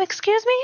Excuse me?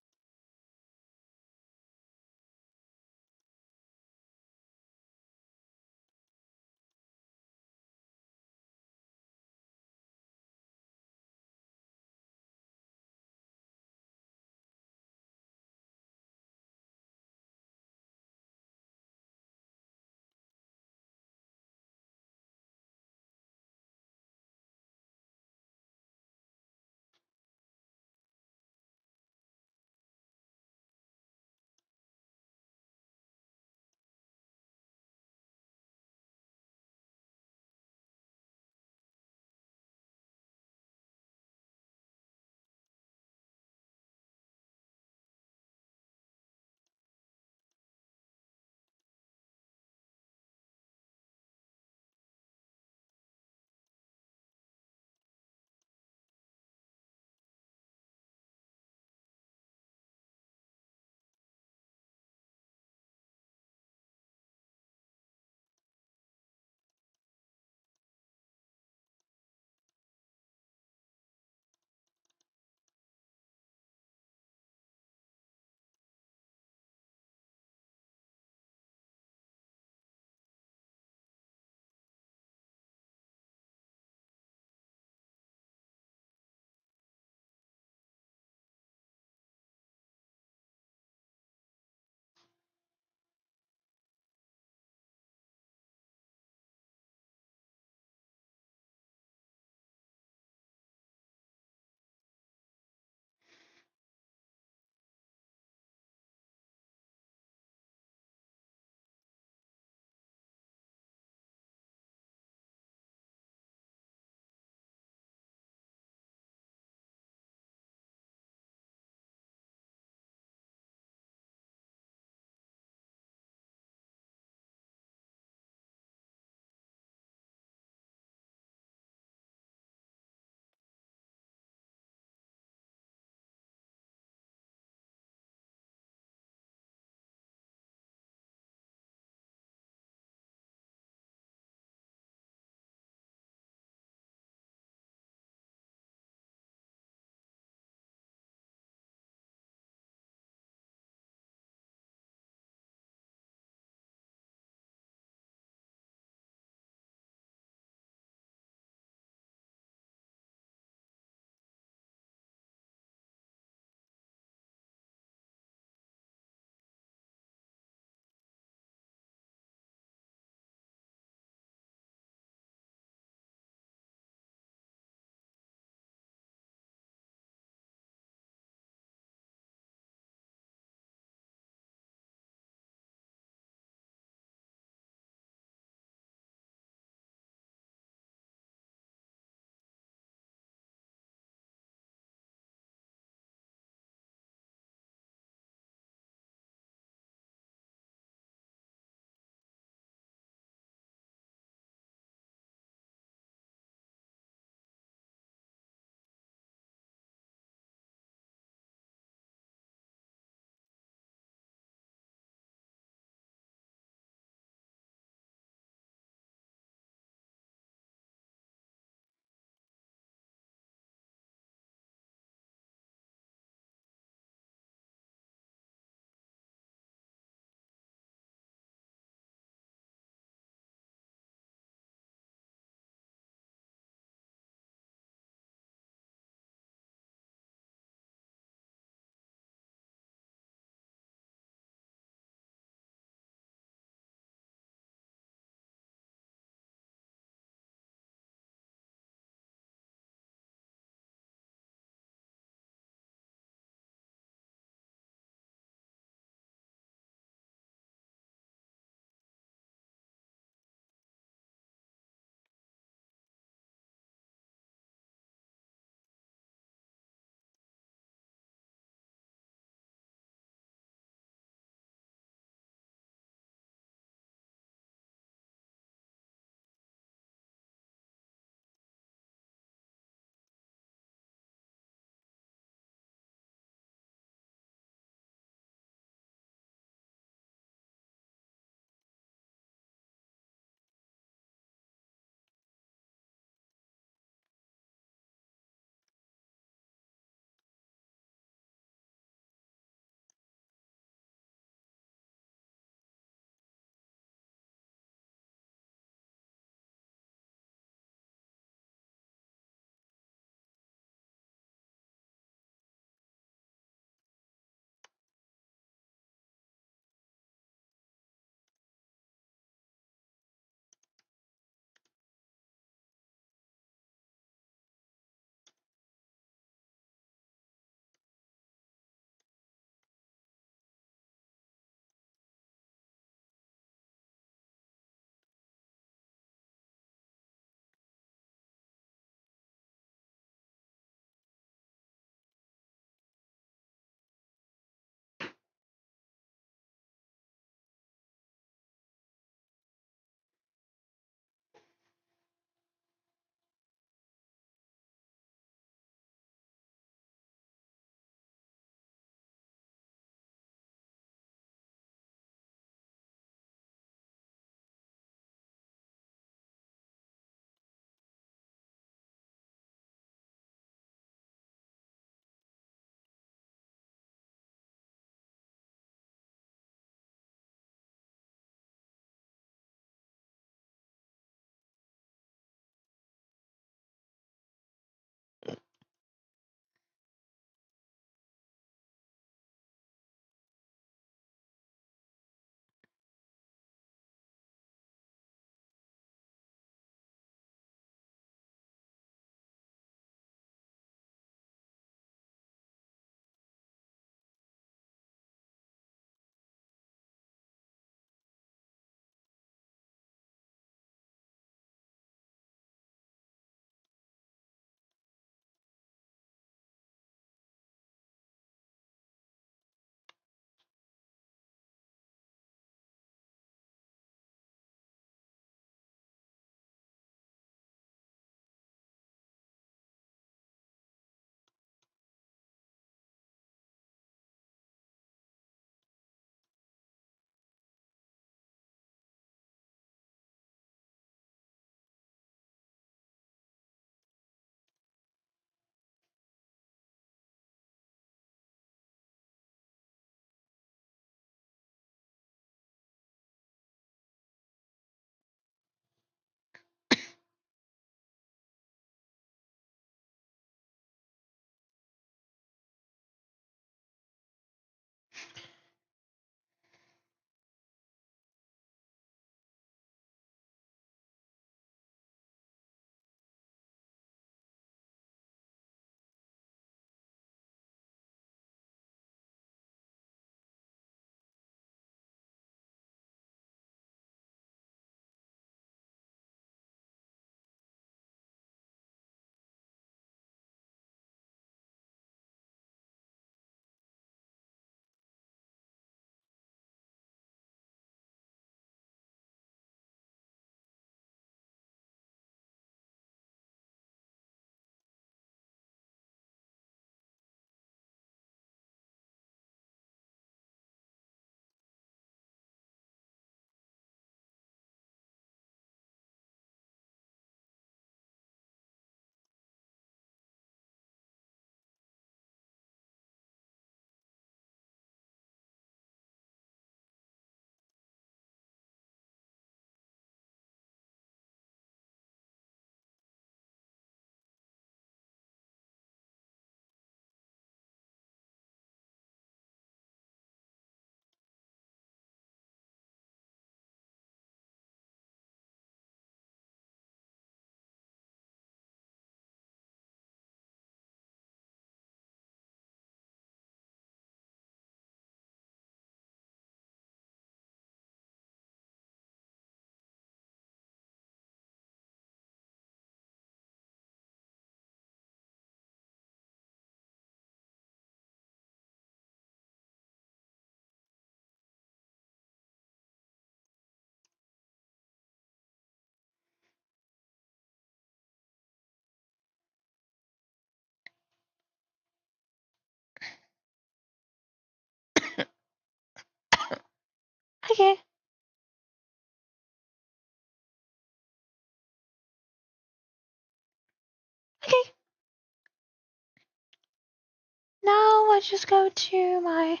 let's just go to my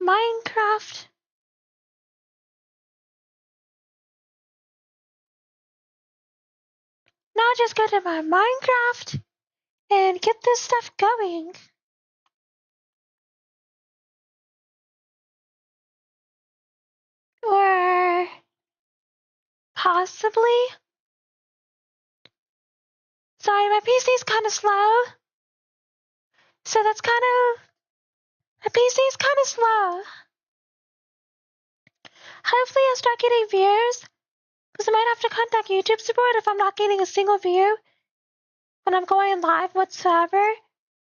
Minecraft. Now just go to my Minecraft and get this stuff going. Or possibly. Sorry, my PC's kind of slow. So that's kind of. My PC's kind of slow. Hopefully I'll start getting views. Because I might have to contact YouTube support if I'm not getting a single view when I'm going live whatsoever.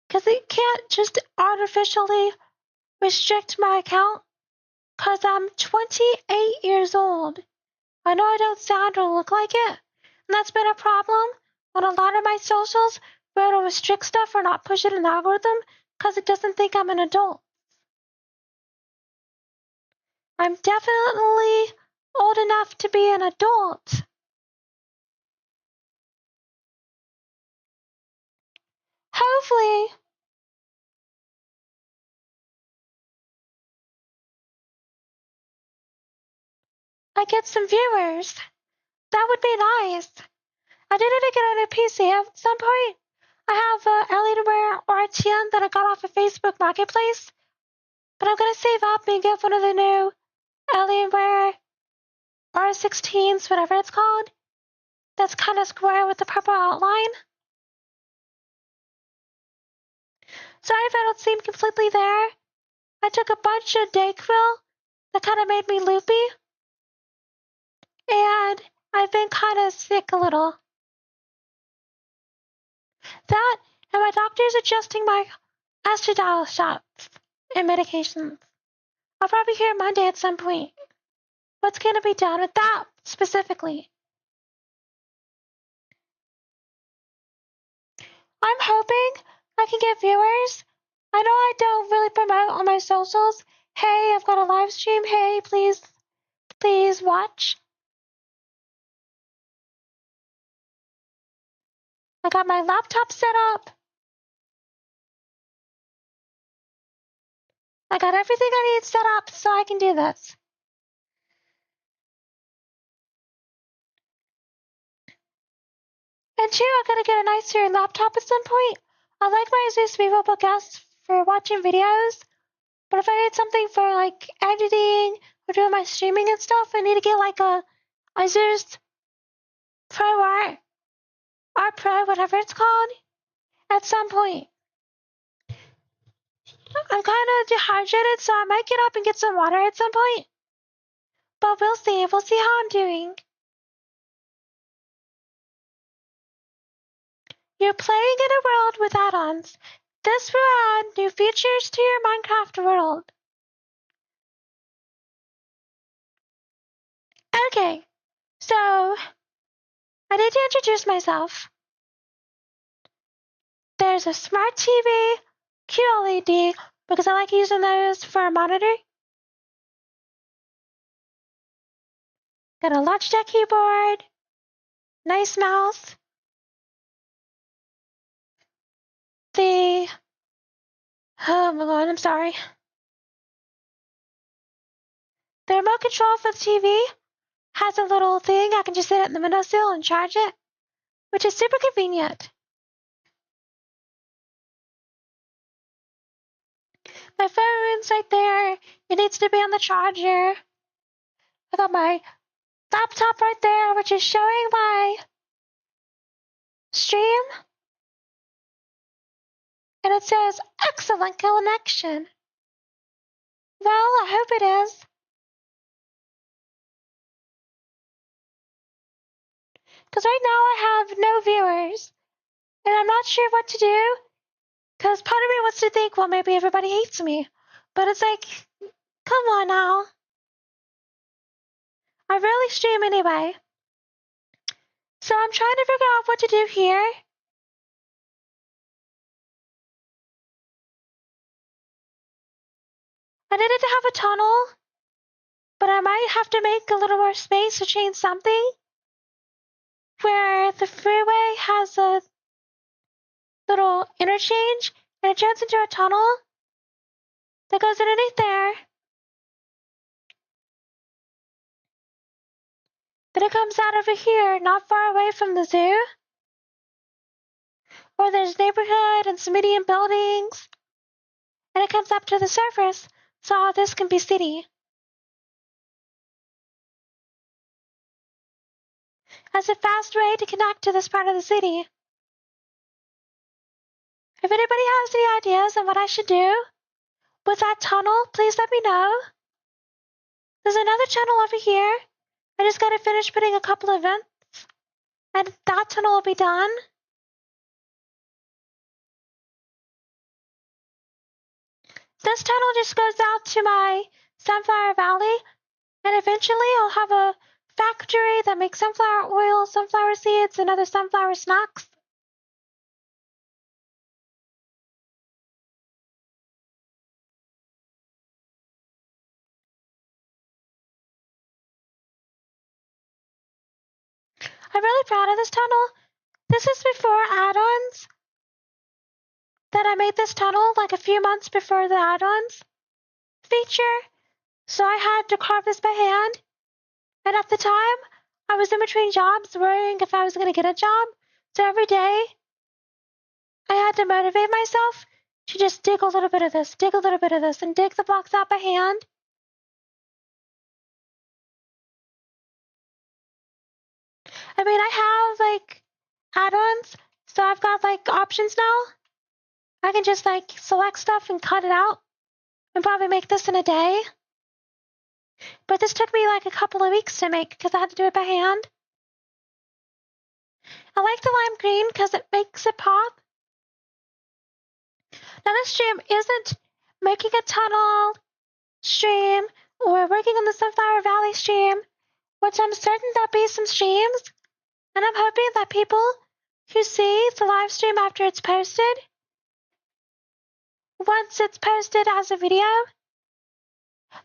Because they can't just artificially restrict my account. Because I'm 28 years old. I know I don't sound or look like it. And that's been a problem on a lot of my socials where it'll restrict stuff or not push it in the algorithm because it doesn't think I'm an adult. I'm definitely old enough to be an adult. Hopefully, I get some viewers. That would be nice. I did it again on a PC. At some point, I have Alienware RTM that I got off of Facebook Marketplace. But I'm going to save up and get one of the new Alienware R16s, whatever it's called. That's kind of square with the purple outline. Sorry if I don't seem completely there. I took a bunch of Dayquil that kind of made me loopy. And I've been kind of sick a little. That and my doctor's adjusting my estradiol shots and medications. I'll probably hear Monday at some point. What's going to be done with that specifically? I'm hoping I can get viewers. I know I don't really promote on my socials. Hey, I've got a live stream. Hey, please watch. I got my laptop set up. I got everything I need set up so I can do this. And two, I gotta get a nicer laptop at some point. I like my Asus VivoBook S for watching videos, but if I need something for like editing or doing my streaming and stuff, I need to get like a Asus Pro Art Pro, whatever it's called, at some point. I'm kind of dehydrated, so I might get up and get some water at some point. But we'll see. We'll see how I'm doing. You're playing in a world with add-ons. This will add new features to your Minecraft world. Okay, so I need to introduce myself. There's a smart TV, QLED, because I like using those for a monitor. Got a Logitech keyboard, nice mouse. Oh my god, I'm sorry. The remote control for the TV has a little thing. I can just sit at the windowsill and charge it, which is super convenient. My phone's right there. It needs to be on the charger. I got my laptop right there, which is showing my stream. And it says, excellent connection. Well, I hope it is. Because right now I have no viewers. And I'm not sure what to do. Because part of me wants to think, well, maybe everybody hates me. But it's like, come on now. I rarely stream anyway. So I'm trying to figure out what to do here. I needed to have a tunnel, but I might have to make a little more space to change something where the freeway has a little interchange and it turns into a tunnel. that goes underneath there. Then it comes out over here, not far away from the zoo. Where there's neighborhood and some medium buildings. And it comes up to the surface, so all this can be city. As a fast way to connect to this part of the city. If anybody has any ideas on what I should do with that tunnel, please let me know. There's another tunnel over here. I just gotta finish putting a couple of vents, and that tunnel will be done. This tunnel just goes out to my Sunflower Valley, and eventually I'll have a factory that makes sunflower oil, sunflower seeds, and other sunflower snacks. I'm really proud of this tunnel. This is before add-ons. That I made this tunnel like a few months before the add-ons feature. So I had to carve this by hand. And at the time, I was in between jobs worrying if I was going to get a job. So every day, I had to motivate myself to just dig a little bit of this, dig a little bit of this, and dig the blocks out by hand. I mean, I have like add-ons, so I've got like options now. I can just like select stuff and cut it out and probably make this in a day. But this took me like a couple of weeks to make because I had to do it by hand. I like the lime green because it makes it pop. Now this stream isn't making a tunnel stream or working on the Sunflower Valley stream, which I'm certain there'll be some streams. And I'm hoping that people who see the live stream after it's posted, once it's posted as a video,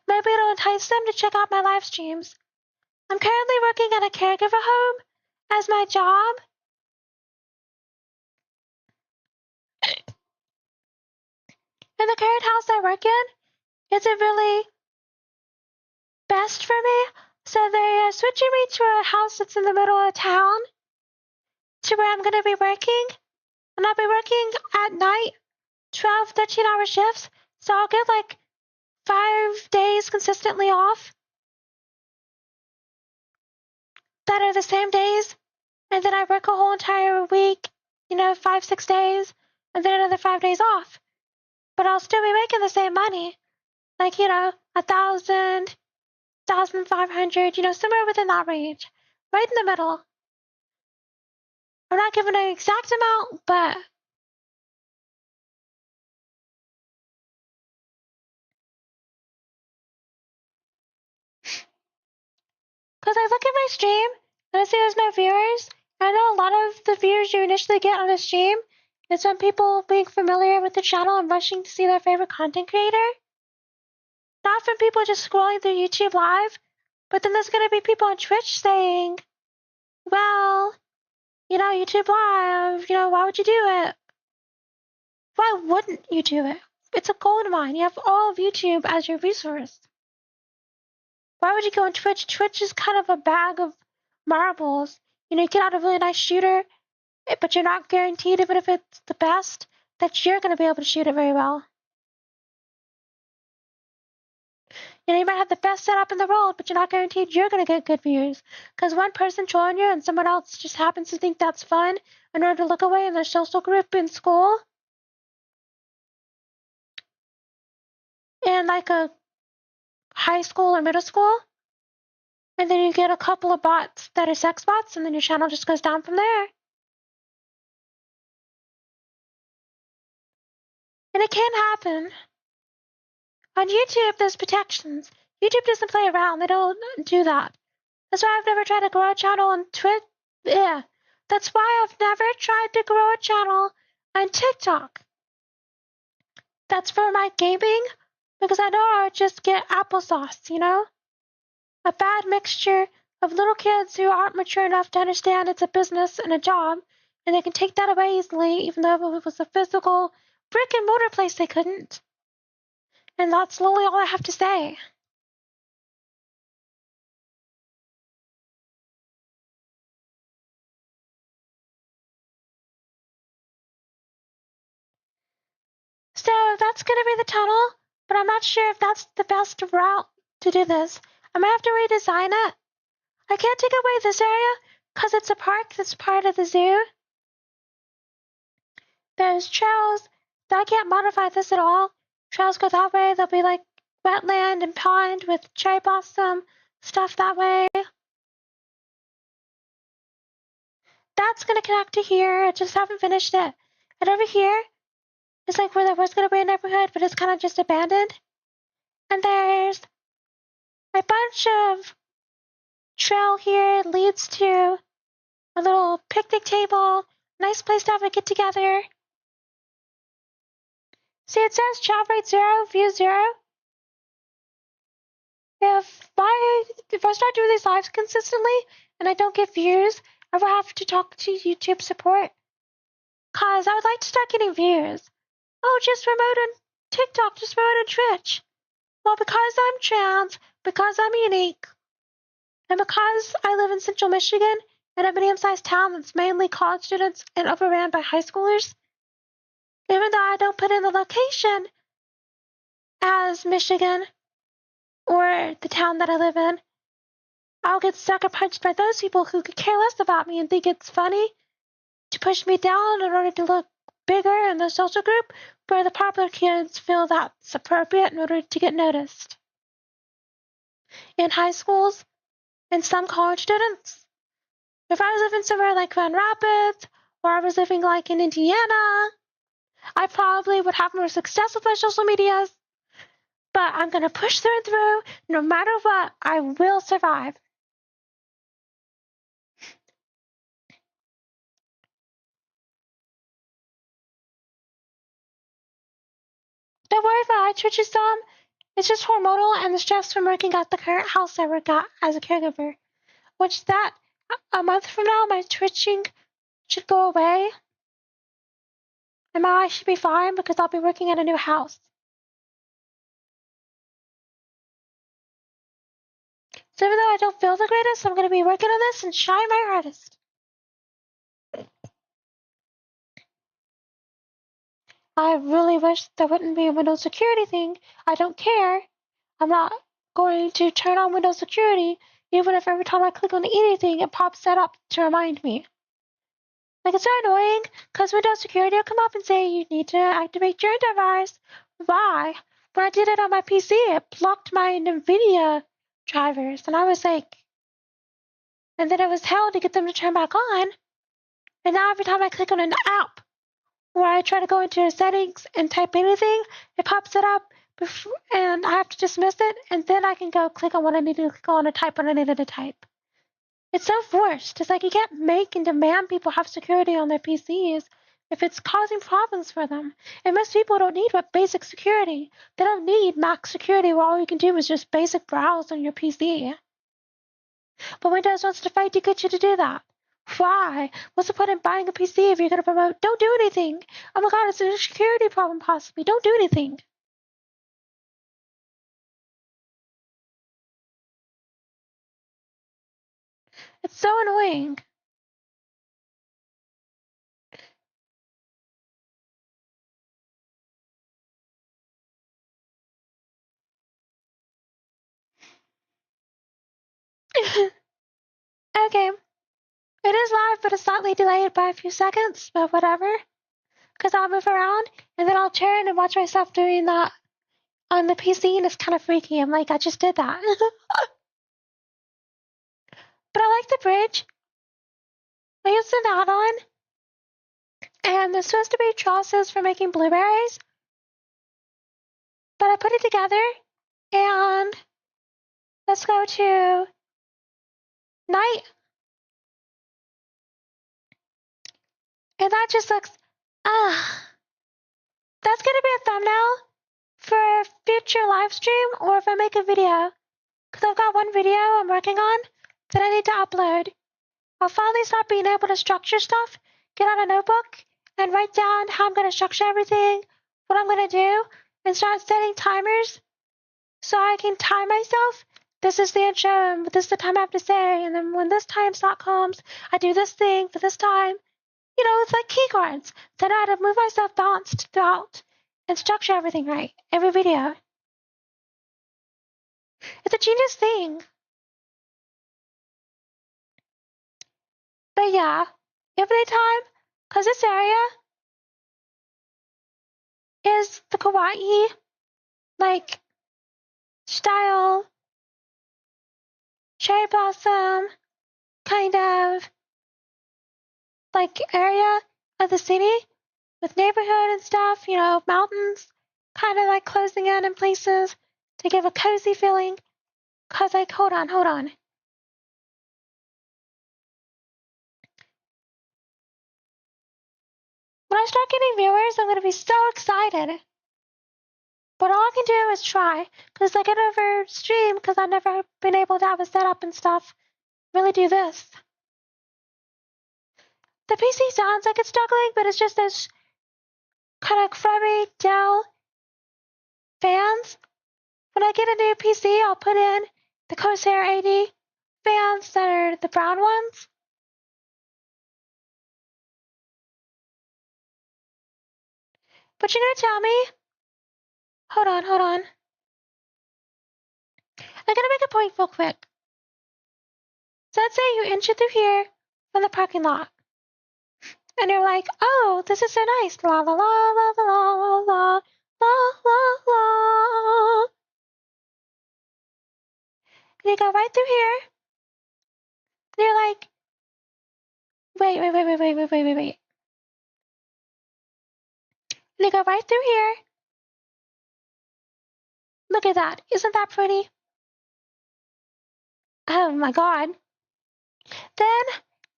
maybe it'll entice them to check out my live streams. I'm currently working at a caregiver home as my job. And the current house I work in isn't really best for me, so they are switching me to a house that's in the middle of town to where I'm going to be working. And I'll be working at night, 12, 13-hour shifts, so I'll get like 5 days consistently off that are the same days, and then I work a whole entire week, 5, 6 days, and then another 5 days off. But I'll still be making the same money, like, 1,000, 1,500, somewhere within that range, right in the middle. I'm not giving an exact amount, but because I look at my stream and I see there's no viewers. I know a lot of the viewers you initially get on a stream is from people being familiar with the channel and rushing to see their favorite content creator. Not from people just scrolling through YouTube Live, but then there's going to be people on Twitch saying, well, YouTube Live, why would you do it? Why wouldn't you do it? It's a gold mine. You have all of YouTube as your resource. Why would you go on Twitch? Twitch is kind of a bag of marbles. You get out a really nice shooter, but you're not guaranteed, even if it's the best, that you're going to be able to shoot it very well. You might have the best setup in the world, but you're not guaranteed you're going to get good views. Because one person trolling you and someone else just happens to think that's fun in order to look away in their social group in school. In like a high school or middle school. And then you get a couple of bots that are sex bots, and then your channel just goes down from there. And it can happen. On YouTube, there's protections. YouTube doesn't play around. They don't do that. That's why I've never tried to grow a channel on Twitch. Yeah. That's why I've never tried to grow a channel on TikTok. That's for my gaming, because I know I would just get applesauce, A bad mixture of little kids who aren't mature enough to understand it's a business and a job, and they can take that away easily, even though if it was a physical brick and mortar place, they couldn't. And that's literally all I have to say. So that's going to be the tunnel, but I'm not sure if that's the best route to do this. I might have to redesign it. I can't take away this area because it's a park that's part of the zoo. There's trails. I can't modify this at all. Trails go that way. There'll be like wetland and pond with cherry blossom stuff that way. That's going to connect to here. I just haven't finished it. And over here is like where there was going to be a neighborhood, but it's kind of just abandoned. And there's a bunch of trail here. It leads to a little picnic table. Nice place to have a get together. See, it says chat rate 0, view 0. If I start doing these lives consistently and I don't get views, I will have to talk to YouTube support. Cause I would like to start getting views. Oh, just promote on TikTok, just promote on Twitch. Well, because I'm trans, because I'm unique, and because I live in Central Michigan in a medium-sized town that's mainly college students and overran by high schoolers, even though I don't put in the location as Michigan or the town that I live in, I'll get sucker punched by those people who could care less about me and think it's funny to push me down in order to look bigger in the social group where the popular kids feel that's appropriate in order to get noticed. In high schools and some college students, if I was living somewhere like Grand Rapids or I was living like in Indiana, I probably would have more success with my social medias. But I'm going to push through and through. No matter what, I will survive. Don't worry if my eye twitches some. It's just hormonal and the stress from working at the current house I work at as a caregiver. Which that, a month from now, my twitching should go away. And my eyes should be fine because I'll be working at a new house. So even though I don't feel the greatest, I'm going to be working on this and trying my hardest. I really wish there wouldn't be a Windows security thing. I don't care. I'm not going to turn on Windows security, even if every time I click on anything, it pops that up to remind me. Like, it's so annoying, because Windows security will come up and say, you need to activate your device. Why? When I did it on my PC, it blocked my NVIDIA drivers, and I was like, and then it was hell to get them to turn back on. And now every time I click on an app, where I try to go into settings and type anything, it pops it up, and I have to dismiss it, and then I can go click on what I need to click on or type what I needed to type. It's so forced. It's like you can't make and demand people have security on their PCs if it's causing problems for them. And most people don't need what basic security. They don't need max security where all you can do is just basic browse on your PC. But Windows wants to fight to get you to do that. Why? What's the point in buying a PC if you're going to promote, don't do anything? Oh my god, it's a security problem possibly. Don't do anything. It's so annoying. Okay. It is live, but it's slightly delayed by a few seconds, but whatever. Because I'll move around, and then I'll turn and watch myself doing that on the PC, and it's kind of freaky. I'm like, I just did that. But I like the bridge. I used an add-on, and there's supposed to be trellises for making blueberries. But I put it together, and let's go to night. And that just looks, that's going to be a thumbnail for a future live stream or if I make a video. Because I've got one video I'm working on that I need to upload. I'll finally stop being able to structure stuff, get out a notebook, and write down how I'm going to structure everything, what I'm going to do, and start setting timers so I can time myself. This is the intro, and this is the time I have to say, and then when this time slot comes, I do this thing for this time. You know, it's like key cards. Then I had to move myself balanced throughout and structure everything right. Every video. It's a genius thing. But yeah, evening time, because this area is the kawaii, like, style, cherry blossom, kind of, like, area of the city with neighborhood and stuff, you know, mountains, kind of like closing in places to give a cozy feeling. Cause like, hold on. When I start getting viewers, I'm gonna be so excited. But all I can do is try, cause I get over stream, cause I've never been able to have a setup and stuff. Really do this. The PC sounds like it's struggling, but it's just those kind of crummy Dell fans. When I get a new PC, I'll put in the Corsair 80 fans that are the brown ones. But you're gonna tell me, hold on. I'm gonna make a point real quick. So let's say you enter through here from the parking lot. And you're like, oh, this is so nice. La la la la la la la la la. And you go right through here. And you're like, wait. And you go right through here. Look at that. Isn't that pretty? Oh my god. Then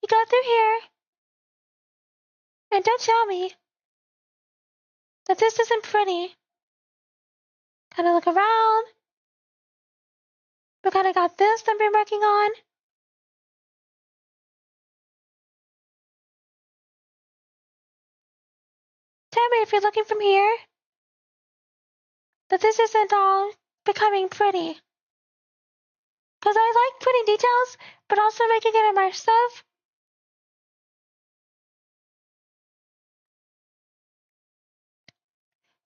you go through here. And don't tell me that this isn't pretty. Kind of look around. We kind of got this I've been working on. Tell me if you're looking from here that this isn't all becoming pretty. Because I like putting details, but also making it immersive.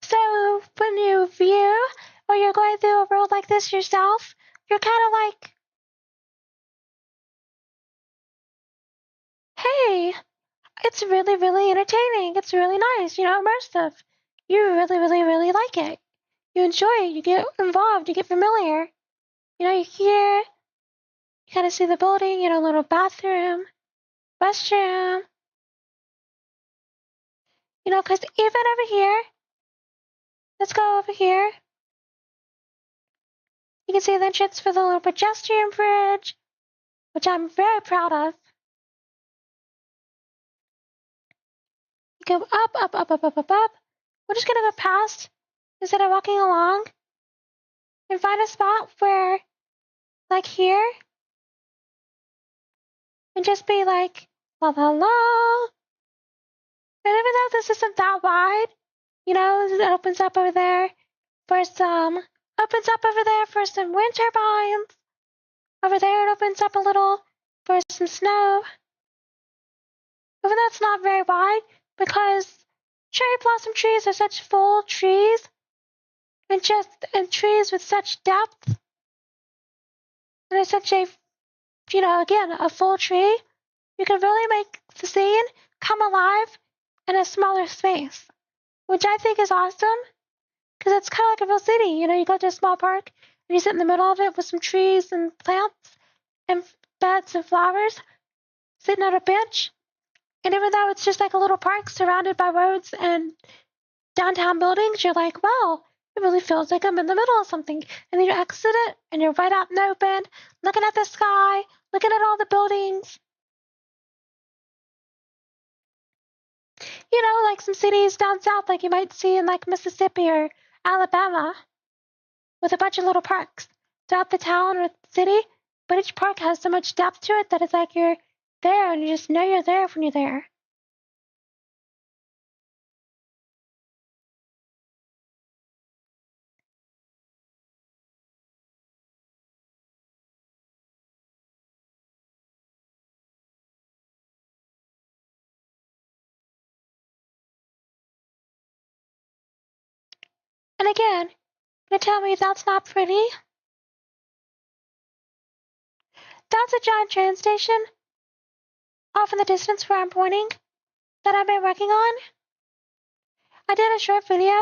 So when you view or you're going through a world like this yourself, you're kind of like, hey, it's really, really entertaining. It's really nice, you know, immersive. You really, really, really like it. You enjoy it. You get involved. You get familiar. You know, you hear, you kind of see the building, you know, little bathroom, restroom. You know, because even over here, let's go over here. You can see the entrance for the little pedestrian bridge, which I'm very proud of. You go up. We're just gonna go past instead of walking along and find a spot where, like here, and just be like, la la la. And even though this isn't that wide, you know, it opens up over there for some wind turbines. Over there it opens up a little for some snow. Even though it's not very wide, because cherry blossom trees are such full trees, and trees with such depth, and it's such a, you know, again, a full tree, you can really make the scene come alive in a smaller space, which I think is awesome, because it's kind of like a real city. You know, you go to a small park, and you sit in the middle of it with some trees and plants and beds of flowers, sitting on a bench, and even though it's just like a little park surrounded by roads and downtown buildings, you're like, wow, it really feels like I'm in the middle of something. And then you exit it, and you're right out in the open, looking at the sky, looking at all the buildings. You know, like some cities down south, like you might see in like Mississippi or Alabama, with a bunch of little parks throughout the town or the city. But each park has so much depth to it that it's like you're there, and you just know you're there when you're there. again, you tell me that's not pretty? That's a giant train station off in the distance where I'm pointing that I've been working on. I did a short video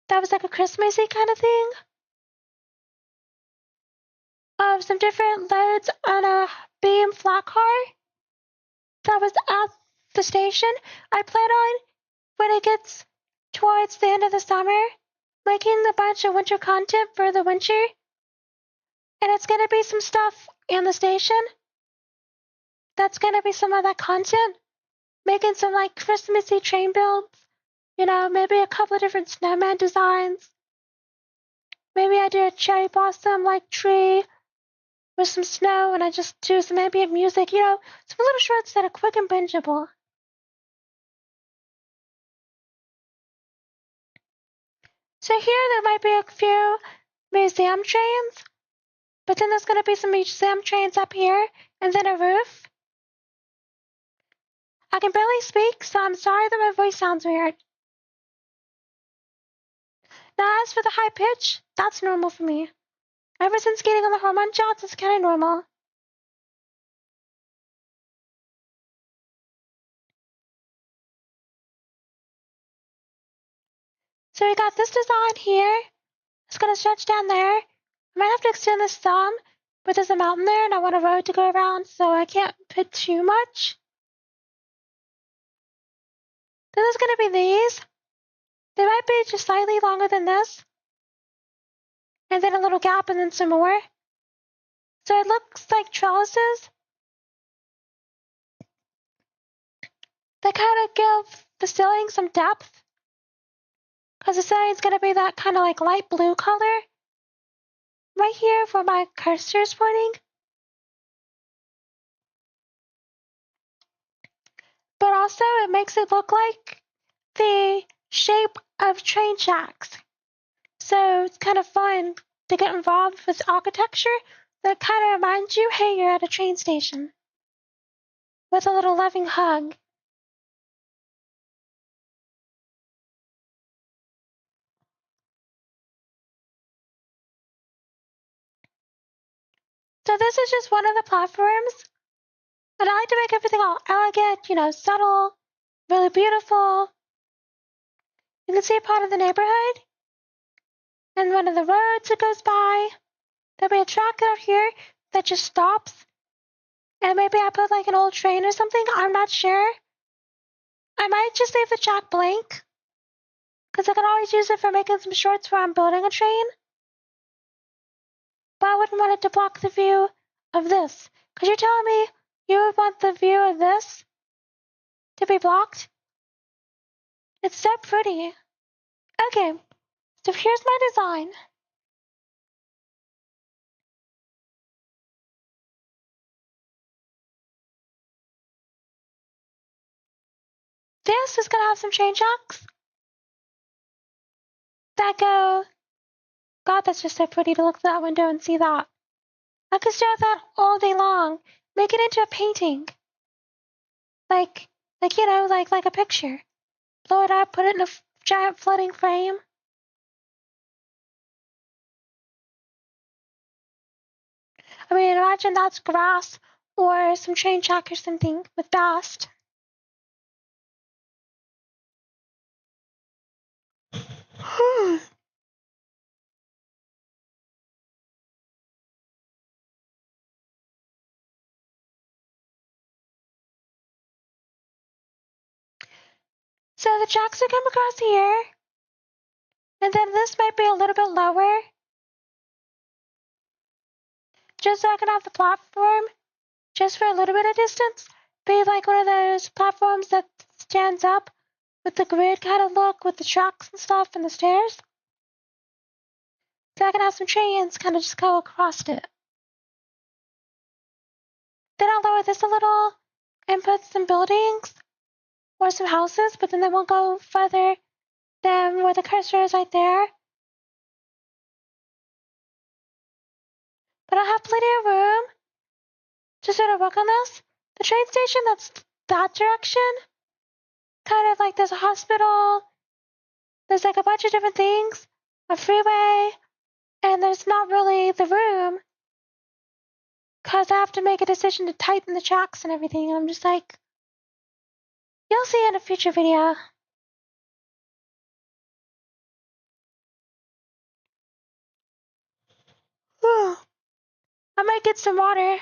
that was like a Christmassy kind of thing of some different loads on a beam flat car that was at the station. I plan on, when it gets towards the end of the summer, making a bunch of winter content for the winter. And it's going to be some stuff in the station. That's going to be some of that content. Making some like Christmassy train builds. You know, maybe a couple of different snowman designs. Maybe I do a cherry blossom like tree with some snow and I just do some ambient music. You know, some little shorts that are quick and bingeable. So here there might be a few museum trains. But then there's going to be some museum trains up here and then a roof. I can barely speak, so I'm sorry that my voice sounds weird. Now, as for the high pitch, that's normal for me. Ever since getting on the hormone shots, it's kind of normal. So we got this design here. It's going to stretch down there. I might have to extend this some, but there's a mountain there and I want a road to go around, so I can't put too much. Then there's going to be these. They might be just slightly longer than this. And then a little gap and then some more. So it looks like trellises. They kind of give the ceiling some depth. Because the ceiling's going to be that kind of like light blue color. Right here where my cursor is pointing. But also it makes it look like the shape of train tracks. So it's kind of fun to get involved with architecture that kind of reminds you, hey, you're at a train station. With a little loving hug. So this is just one of the platforms. And I like to make everything all elegant, you know, subtle, really beautiful. You can see part of the neighborhood. And one of the roads that goes by. There'll be a track out here that just stops. And maybe I put like an old train or something. I'm not sure. I might just leave the track blank. Because I can always use it for making some shorts where I'm building a train. But I wouldn't want it to block the view of this. Because you're telling me you would want the view of this to be blocked? It's so pretty. Okay, so here's my design. This is going to have some train tracks that go... God, that's just so pretty to look through that window and see that. I could stare at that all day long. Make it into a painting. Like you know, like a picture. Blow it up, put it in a giant floating frame. I mean, imagine that's grass or some train track or something with dust. So the tracks will come across here. And then this might be a little bit lower. Just so I can have the platform, just for a little bit of distance, be like one of those platforms that stands up with the grid kind of look with the tracks and stuff and the stairs. So I can have some trains kind of just go across it. Then I'll lower this a little and put some buildings or some houses, but then they won't go further than where the cursor is right there. But I'll have plenty of room to sort of work on this. The train station that's that direction, kind of like there's a hospital, there's like a bunch of different things a freeway, and there's not really the room because I have to make a decision to tighten the tracks and everything. And I'm just like, you'll see in a future video. I might get some water.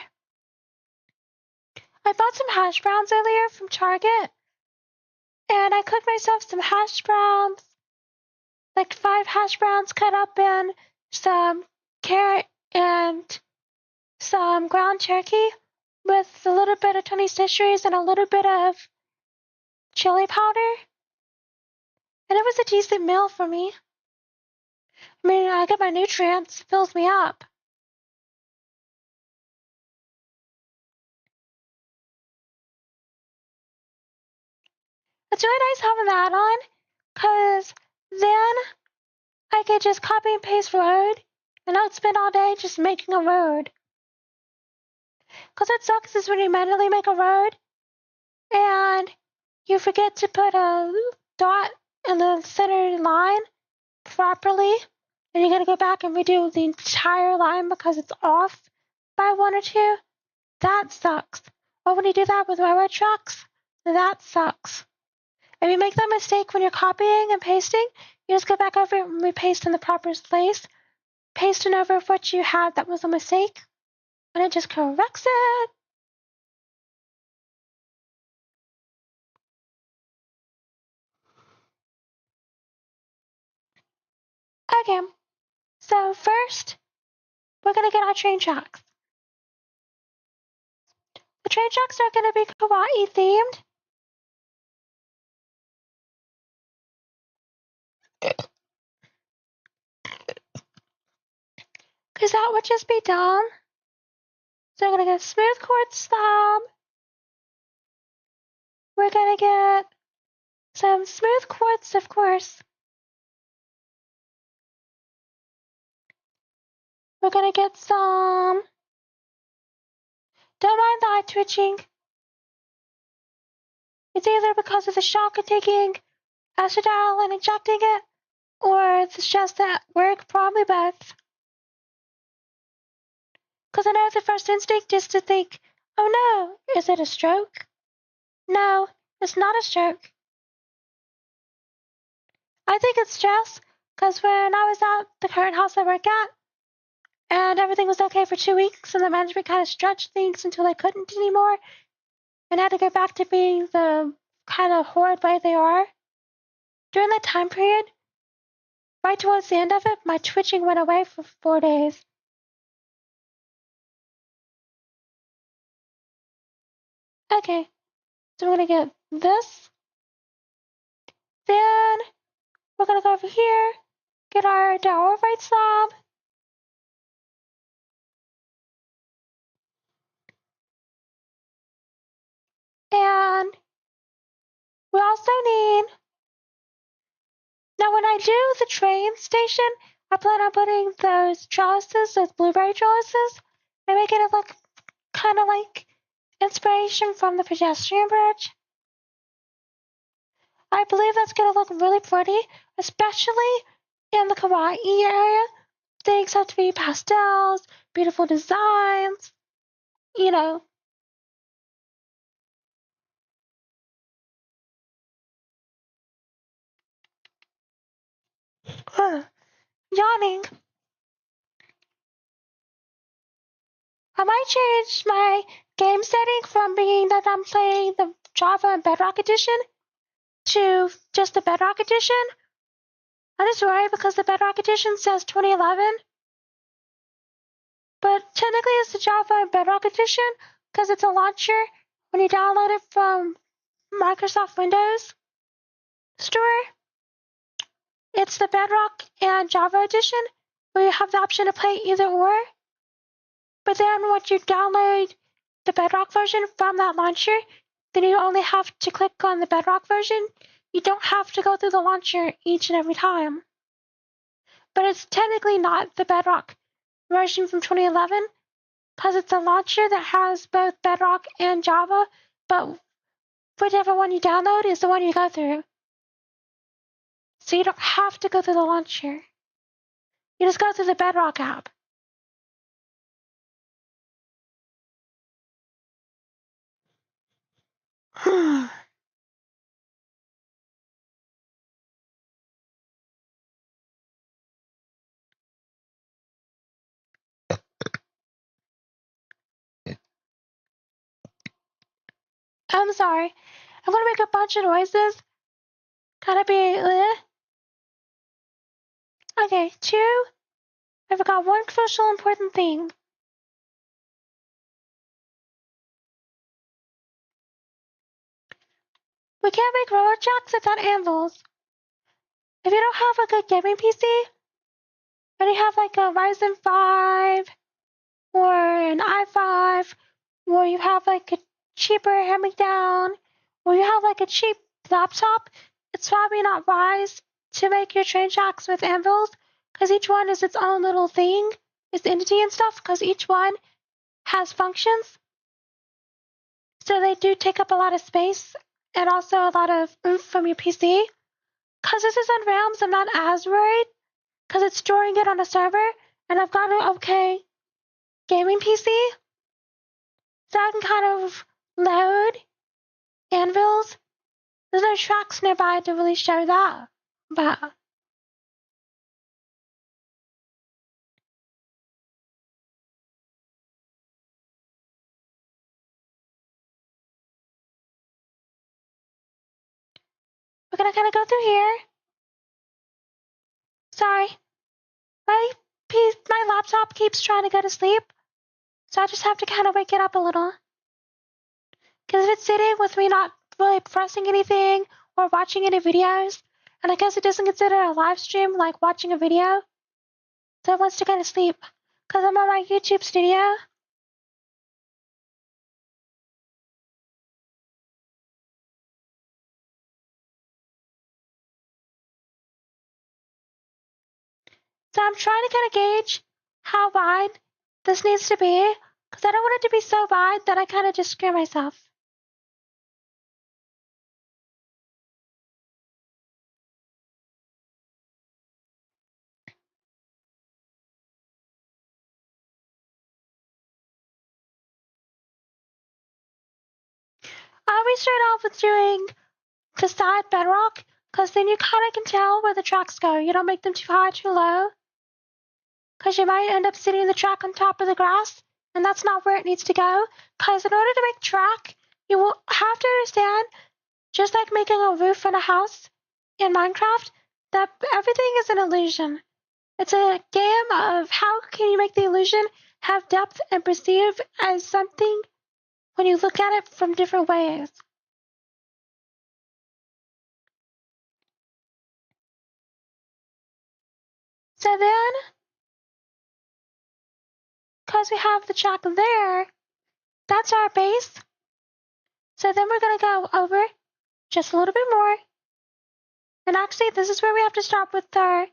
I bought some hash browns earlier from Target, and I cooked myself some hash browns, like 5 hash browns cut up in some carrot and some ground turkey with a little bit of Tony Stitcheries and a little bit of chili powder. And it was a decent meal for me. I mean, I get my nutrients, it fills me up. It's really nice having that on, because then I could just copy and paste road, and I would spend all day just making a road. Because what sucks is when you manually make a road, and you forget to put a dot in the center line properly, and you gotta go back and redo the entire line because it's off by 1 or 2. That sucks. Or when you do that with railroad tracks, that sucks. If you make that mistake when you're copying and pasting, you just go back over it and repaste in the proper place, pasting over what you had that was a mistake, and it just corrects it. Okay, so first, we're gonna get our train tracks. The train tracks are gonna be kawaii themed. Because that would just be dumb. So we're gonna get smooth quartz slab. We're gonna get some smooth quartz, of course. We're gonna get some. Don't mind the eye twitching. It's either because of the shock of taking estradiol and injecting it, or it's just at work, probably both. Because I know the first instinct is to think, oh no, is it a stroke? No, it's not a stroke. I think it's stress, because when I was at the current house I work at, and everything was okay for 2 weeks, and the management kind of stretched things until they couldn't anymore, and had to go back to being the kind of horrid way they are. During that time period, right towards the end of it, my twitching went away for 4 days. Okay, so we're gonna get this. Then we're gonna go over here, get our diorite slab. And we also need, now when I do the train station, I plan on putting those trellises, those blueberry trellises, and making it look kind of like inspiration from the pedestrian bridge. I believe that's going to look really pretty, especially in the kawaii area. Things have to be pastels, beautiful designs, you know. Yawning. I might change my game setting from being that I'm playing the Java and Bedrock Edition to just the Bedrock Edition. I'm just worried because the Bedrock Edition says 2011, but technically it's the Java and Bedrock Edition because it's a launcher when you download it from Microsoft Windows Store. It's the Bedrock and Java Edition where you have the option to play either or. But then once you download the Bedrock version from that launcher, then you only have to click on the Bedrock version. You don't have to go through the launcher each and every time. But it's technically not the Bedrock version from 2011 because it's a launcher that has both Bedrock and Java, but whichever one you download is the one you go through. So you don't have to go through the launcher. You just go through the Bedrock app. I'm sorry. I'm gonna make a bunch of noises. Gotta be. Okay, 2. I forgot one crucial important thing. We can't make roller jacks without anvils. If you don't have a good gaming PC, and you have like a Ryzen 5 or an i5, or you have like a cheaper hand-me-down, or you have like a cheap laptop, it's probably not wise to make your train tracks with anvils, because each one is its own little thing, its entity and stuff, because each one has functions. So they do take up a lot of space and also a lot of oomph from your PC. Because this is on RAMs, I'm not as worried, because it's storing it on a server, and I've got an okay gaming PC, so I can kind of load anvils. There's no tracks nearby to really show that, but we're gonna kind of go through here. Sorry, my laptop keeps trying to go to sleep, so I just have to kind of wake it up a little. Because if it's sitting with me not really pressing anything or watching any videos, and I guess it doesn't consider a live stream like watching a video, so it wants to go to sleep. Because I'm on my YouTube studio. So I'm trying to kind of gauge how wide this needs to be, because I don't want it to be so wide that I kind of just scare myself. I always start off with doing the side bedrock, because then you kind of can tell where the tracks go. You don't make them too high, too low, because you might end up sitting the track on top of the grass, and that's not where it needs to go. Because in order to make track, you will have to understand, just like making a roof on a house in Minecraft, that everything is an illusion. It's a game of how can you make the illusion have depth and perceive as something when you look at it from different ways. So then, because we have the track there, that's our base. So then we're going to go over just a little bit more. And actually, this is where we have to start with our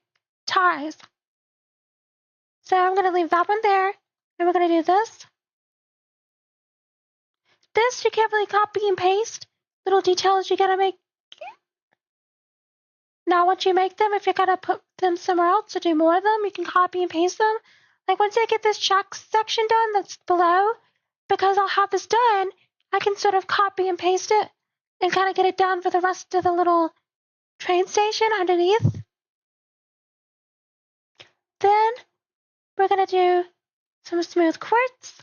ties. So I'm going to leave that one there, and we're going to do this. This you can't really copy and paste. Little details you got to make. Now once you make them, if you're going to put them somewhere else to do more of them, you can copy and paste them. Like once I get this track section done that's below, because I'll have this done, I can sort of copy and paste it and kind of get it done for the rest of the little train station underneath. Then we're going to do some smooth quartz.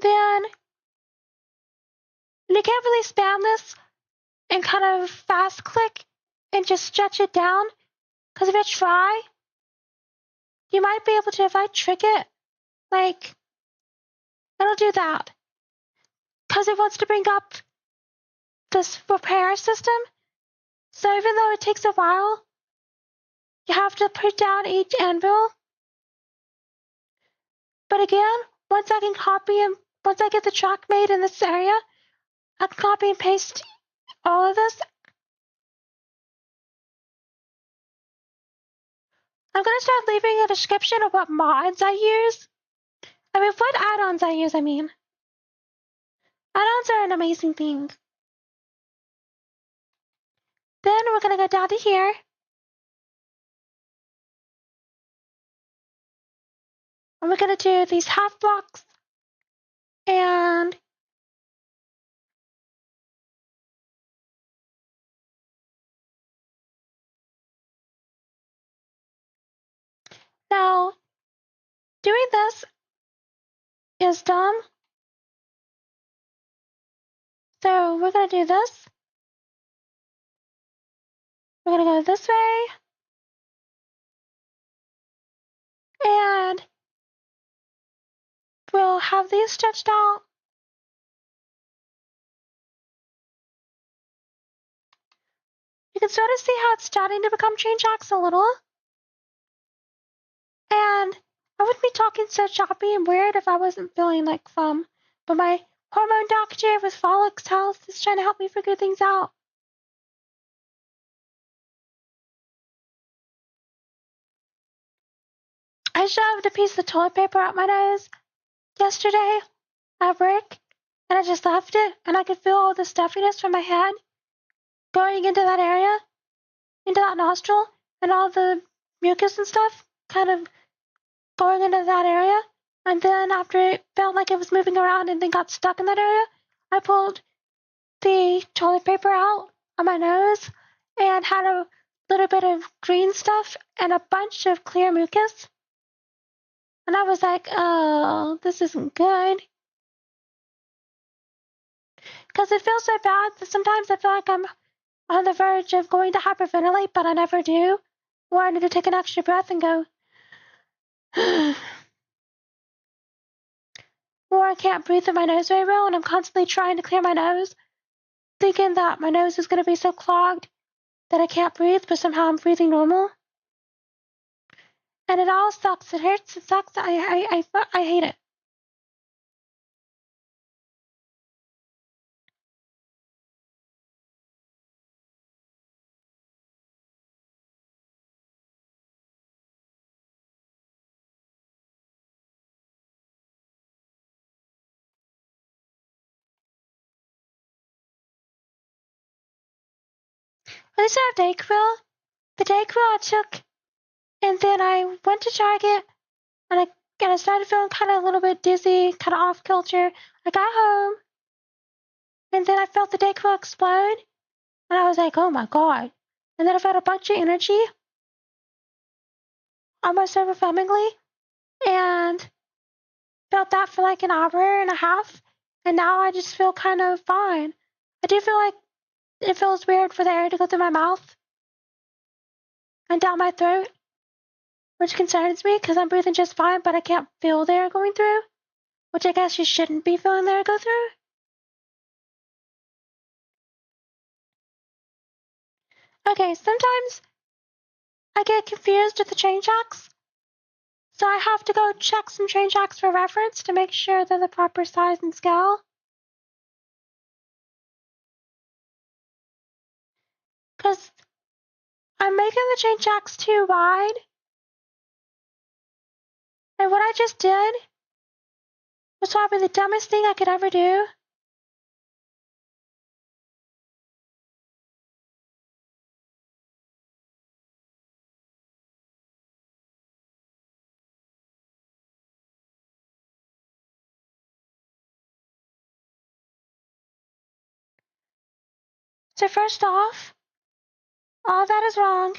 Then you can't really spam this and kind of fast click and just stretch it down, because if you try, you might be able to, if I trick it, like, it'll do that. Because it wants to bring up this repair system. So even though it takes a while, you have to put down each anvil. But again, once I get the track made in this area, I can copy and paste all of this. I'm going to start leaving a description of what mods I use. What add-ons I use, Add-ons are an amazing thing. Then we're going to go down to here. And we're going to do these half blocks. And now, doing this is dumb. So we're going to do this. We're going to go this way. And we'll have these stretched out. You can sort of see how it's starting to become train tracks a little. And I wouldn't be talking so choppy and weird if I wasn't feeling like some. But my hormone doctor with Follics Health is trying to help me figure things out. I shoved a piece of toilet paper up my nose yesterday at work, and I just left it, and I could feel all the stuffiness from my head going into that area, into that nostril, and all the mucus and stuff kind of going into that area. And then after it felt like it was moving around and then got stuck in that area, I pulled the toilet paper out on my nose and had a little bit of green stuff and a bunch of clear mucus. And I was like, oh, this isn't good. Because it feels so bad that sometimes I feel like I'm on the verge of going to hyperventilate, but I never do. Or I need to take an extra breath and go, or I can't breathe through my nose very well, and I'm constantly trying to clear my nose, thinking that my nose is going to be so clogged that I can't breathe, but somehow I'm breathing normal. And it all sucks. It hurts. It sucks. I hate it. At least I have Dayquil. The Dayquil I took, and then I went to Target, and I started feeling kind of a little bit dizzy, kind of off kilter. I got home, and then I felt the Dayquil explode, and I was like, oh my god. And then I felt a bunch of energy, almost overwhelmingly, and felt that for like an hour and a half, and now I just feel kind of fine. I do feel like it feels weird for the air to go through my mouth and down my throat, which concerns me because I'm breathing just fine, but I can't feel the air going through, which I guess you shouldn't be feeling the air go through. Okay, sometimes I get confused with the train tracks, so I have to go check some train tracks for reference to make sure they're the proper size and scale. Because I'm making the train tracks too wide, and what I just did was probably the dumbest thing I could ever do. So first off, all that is wrong.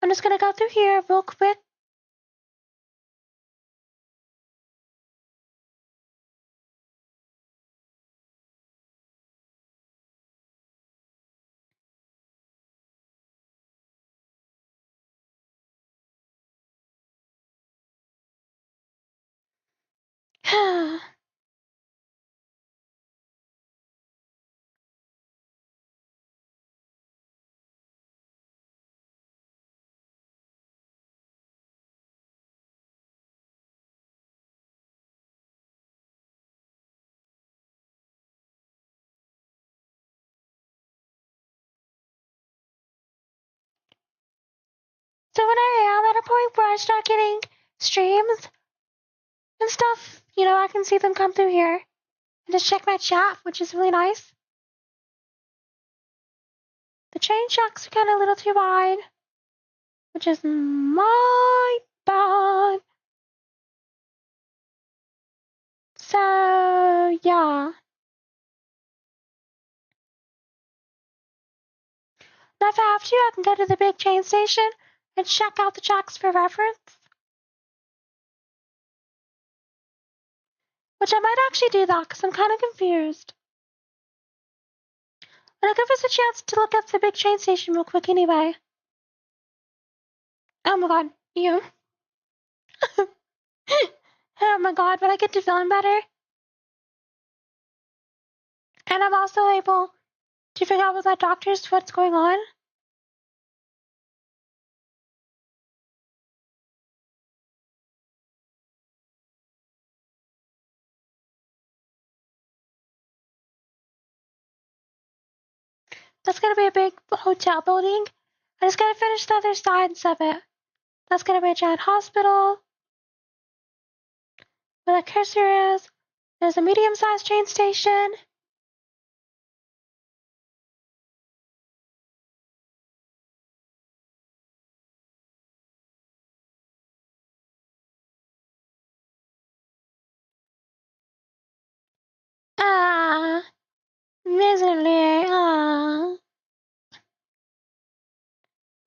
I'm just going to go through here real quick. So when I am at a point where I start getting streams and stuff, I can see them come through here. and just check my chat, which is really nice. The train tracks are kind of a little too wide, which is my bad. So, yeah. Now if I have to, I can go to the big train station and check out the tracks for reference. Which I might actually do that, because I'm kind of confused. But I'll give us a chance to look at the big train station real quick anyway. Oh my god, you. Oh my god, when I get to feeling better. And I'm also able to figure out with my doctors what's going on. That's gonna be a big hotel building. I just gotta finish the other sides of it. That's gonna be a giant hospital. Where the cursor is, there's a medium-sized train station. Ah, miserly. Ah.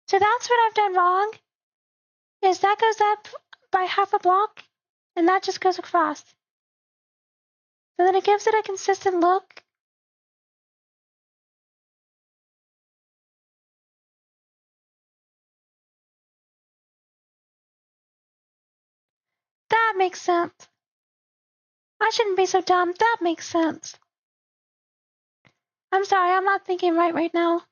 So that's what I've done wrong. Is that goes up by half a block, and that just goes across. So then it gives it a consistent look. That makes sense. I shouldn't be so dumb. That makes sense. I'm sorry, I'm not thinking right now.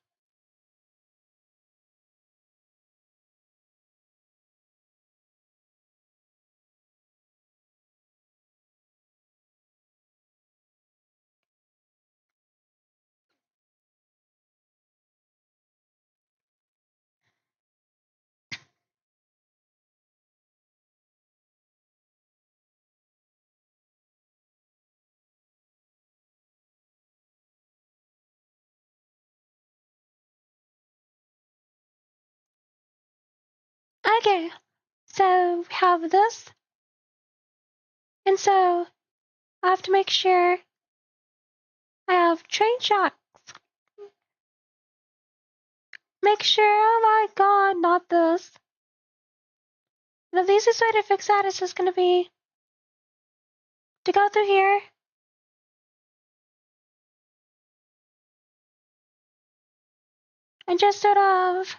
Okay, so we have this. And so I have to make sure I have train tracks. Make sure, oh my god, not this. The easiest way to fix that is just gonna be to go through here. And just sort of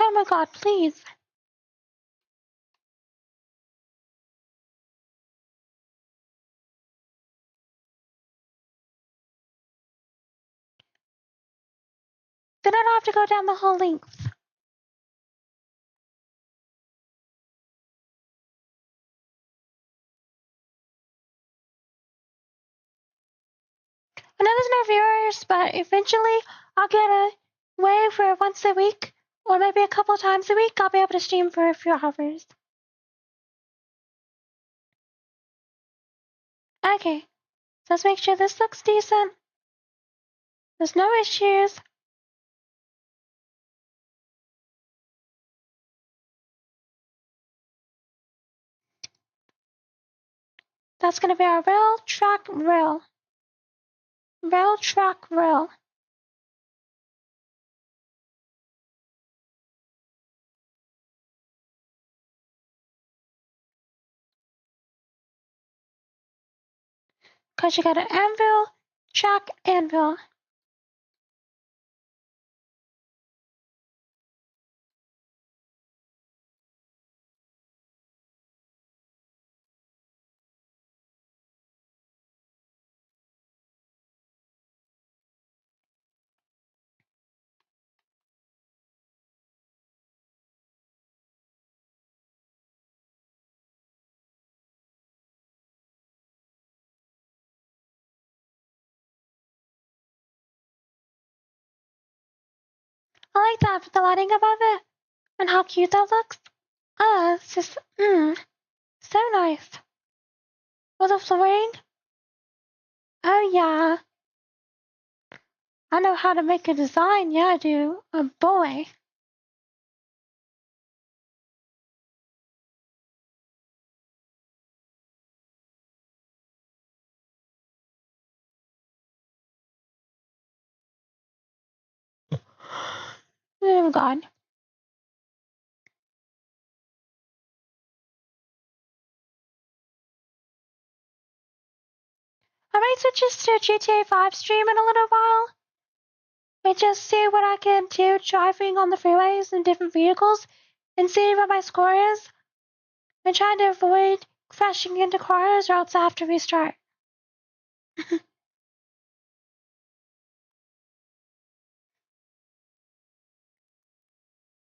oh my god, please. Then I don't have to go down the whole length. I know there's no viewers, but eventually I'll get a way where once a week, or maybe a couple times a week, I'll be able to stream for a few hours. Okay, so let's make sure this looks decent. There's no issues. That's gonna be our rail track rail. Rail track rail. Cause you got an anvil, track, anvil. I like that with the lighting above it and how cute that looks. Oh, it's just, so nice. With the flooring. Oh, yeah. I know how to make a design. Yeah, I do. Oh, boy. Oh, God. I might switch this to GTA 5 stream in a little while. And just see what I can do driving on the freeways in different vehicles and see what my score is. And trying to avoid crashing into cars or else I have to restart.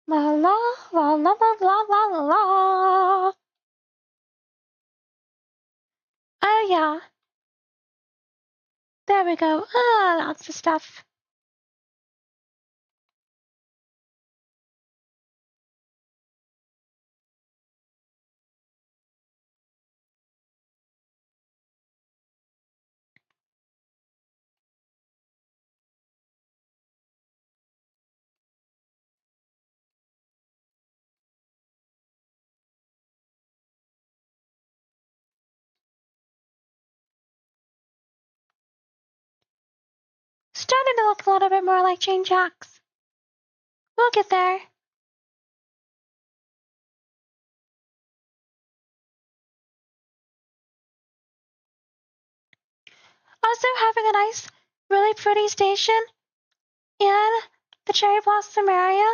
La la la la la la la la. Oh yeah. There we go. Ah, lots of stuff. Starting to look a little bit more like chain jacks. We'll get there. Also having a nice, really pretty station in the Cherry Blossom area.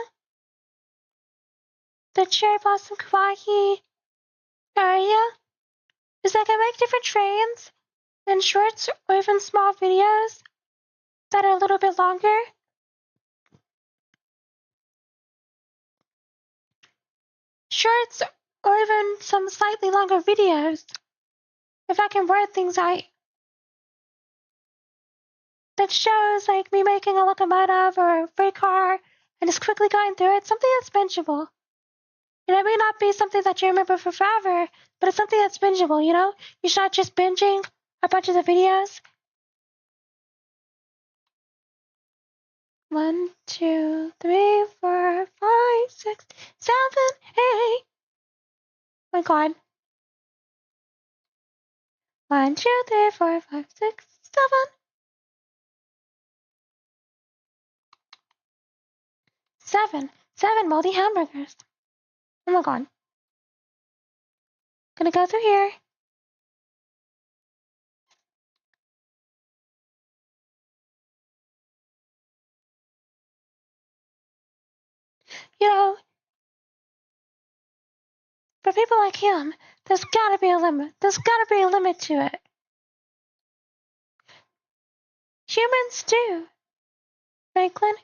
The Cherry Blossom Kawaii area is I can make different trains and shorts or even small videos that are a little bit longer. Shorts or even some slightly longer videos. If I can word things right. That shows like me making a locomotive or a freight car and just quickly going through it. Something that's bingeable. It may not be something that you remember for forever, but it's something that's bingeable, you know? You're not just binging a bunch of the videos. 1, 2, 3, 4, 5, 6, 7, 8. My God. 1, 2, 3, 4, 5, 6, 7. 7 moldy hamburgers. Oh my God. Gonna go through here. You know, for people like him, there's gotta be a limit. There's gotta be a limit to it. Humans do, Franklin.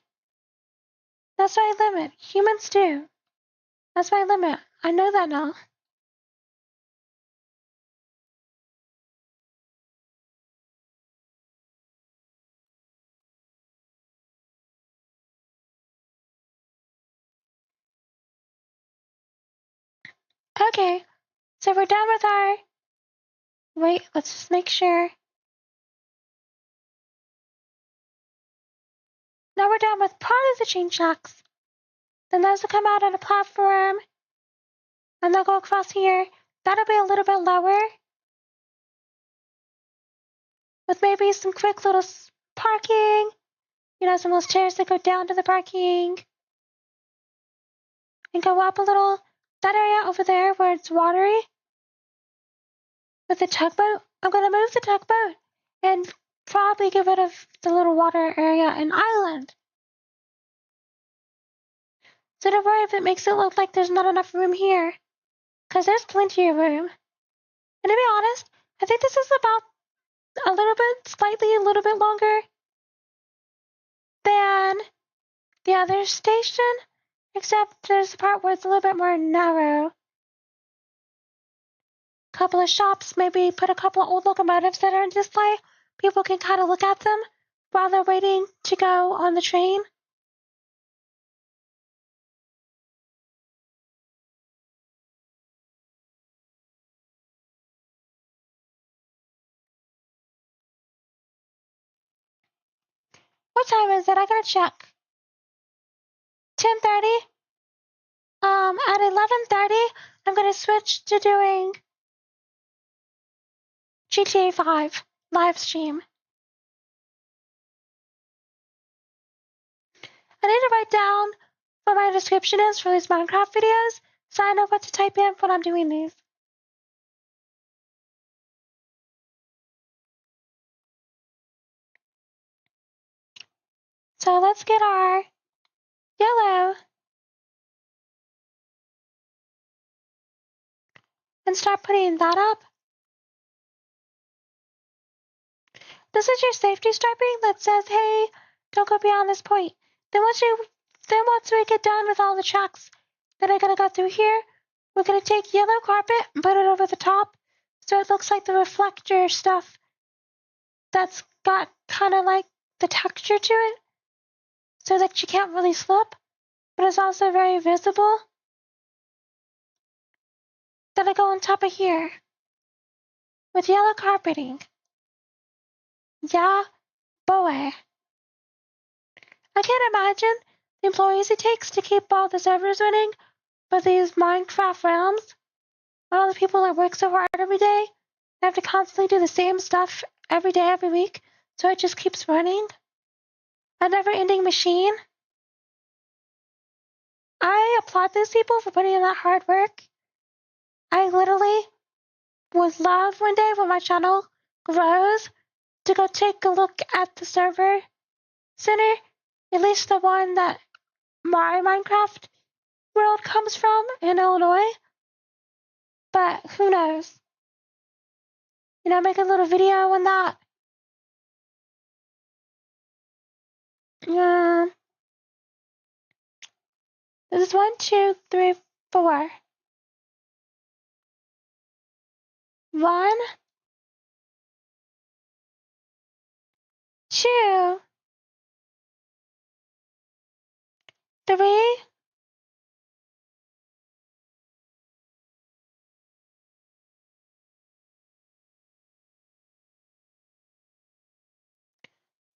That's my limit. Humans do. That's my limit. I know that now. Okay, so we're done with our... Wait, let's just make sure. Now we're done with part of the chain shacks. Then those will come out on a platform. And they'll go across here. That'll be a little bit lower. With maybe some quick little parking. You know, some little stairs that go down to the parking. And go up a little. That area over there where it's watery. With the tugboat. I'm going to move the tugboat. And probably get rid of the little water area and island. So don't worry if it makes it look like there's not enough room here. Because there's plenty of room. And to be honest, I think this is about a little bit longer than the other station. Except there's a part where it's a little bit more narrow. Couple of shops, maybe put a couple of old locomotives that are on display. People can kind of look at them while they're waiting to go on the train. What time is it? I gotta check. 10:30. At 11:30, I'm gonna switch to doing GTA 5 live stream. I need to write down what my description is for these Minecraft videos, so I know what to type in when I'm doing these. So let's get our yellow and start putting that up. This is your safety striping that says, hey, don't go beyond this point. Then once we get done with all the tracks that are gonna go through here, we're gonna take yellow carpet and put it over the top so it looks like the reflector stuff that's got kind of like the texture to it, so that you can't really slip, but it's also very visible. Then I go on top of here with yellow carpeting. Yeah, boy. I can't imagine the employees it takes to keep all the servers running for these Minecraft realms. All the people that work so hard every day, they have to constantly do the same stuff every day, every week, so it just keeps running. A never-ending machine. I applaud these people for putting in that hard work. I literally would love one day when my channel grows to go take a look at the server center, at least the one that my Minecraft world comes from in Illinois. But who knows? Make a little video on that. This is 1, 2, 3, 4. 1, 2, 3,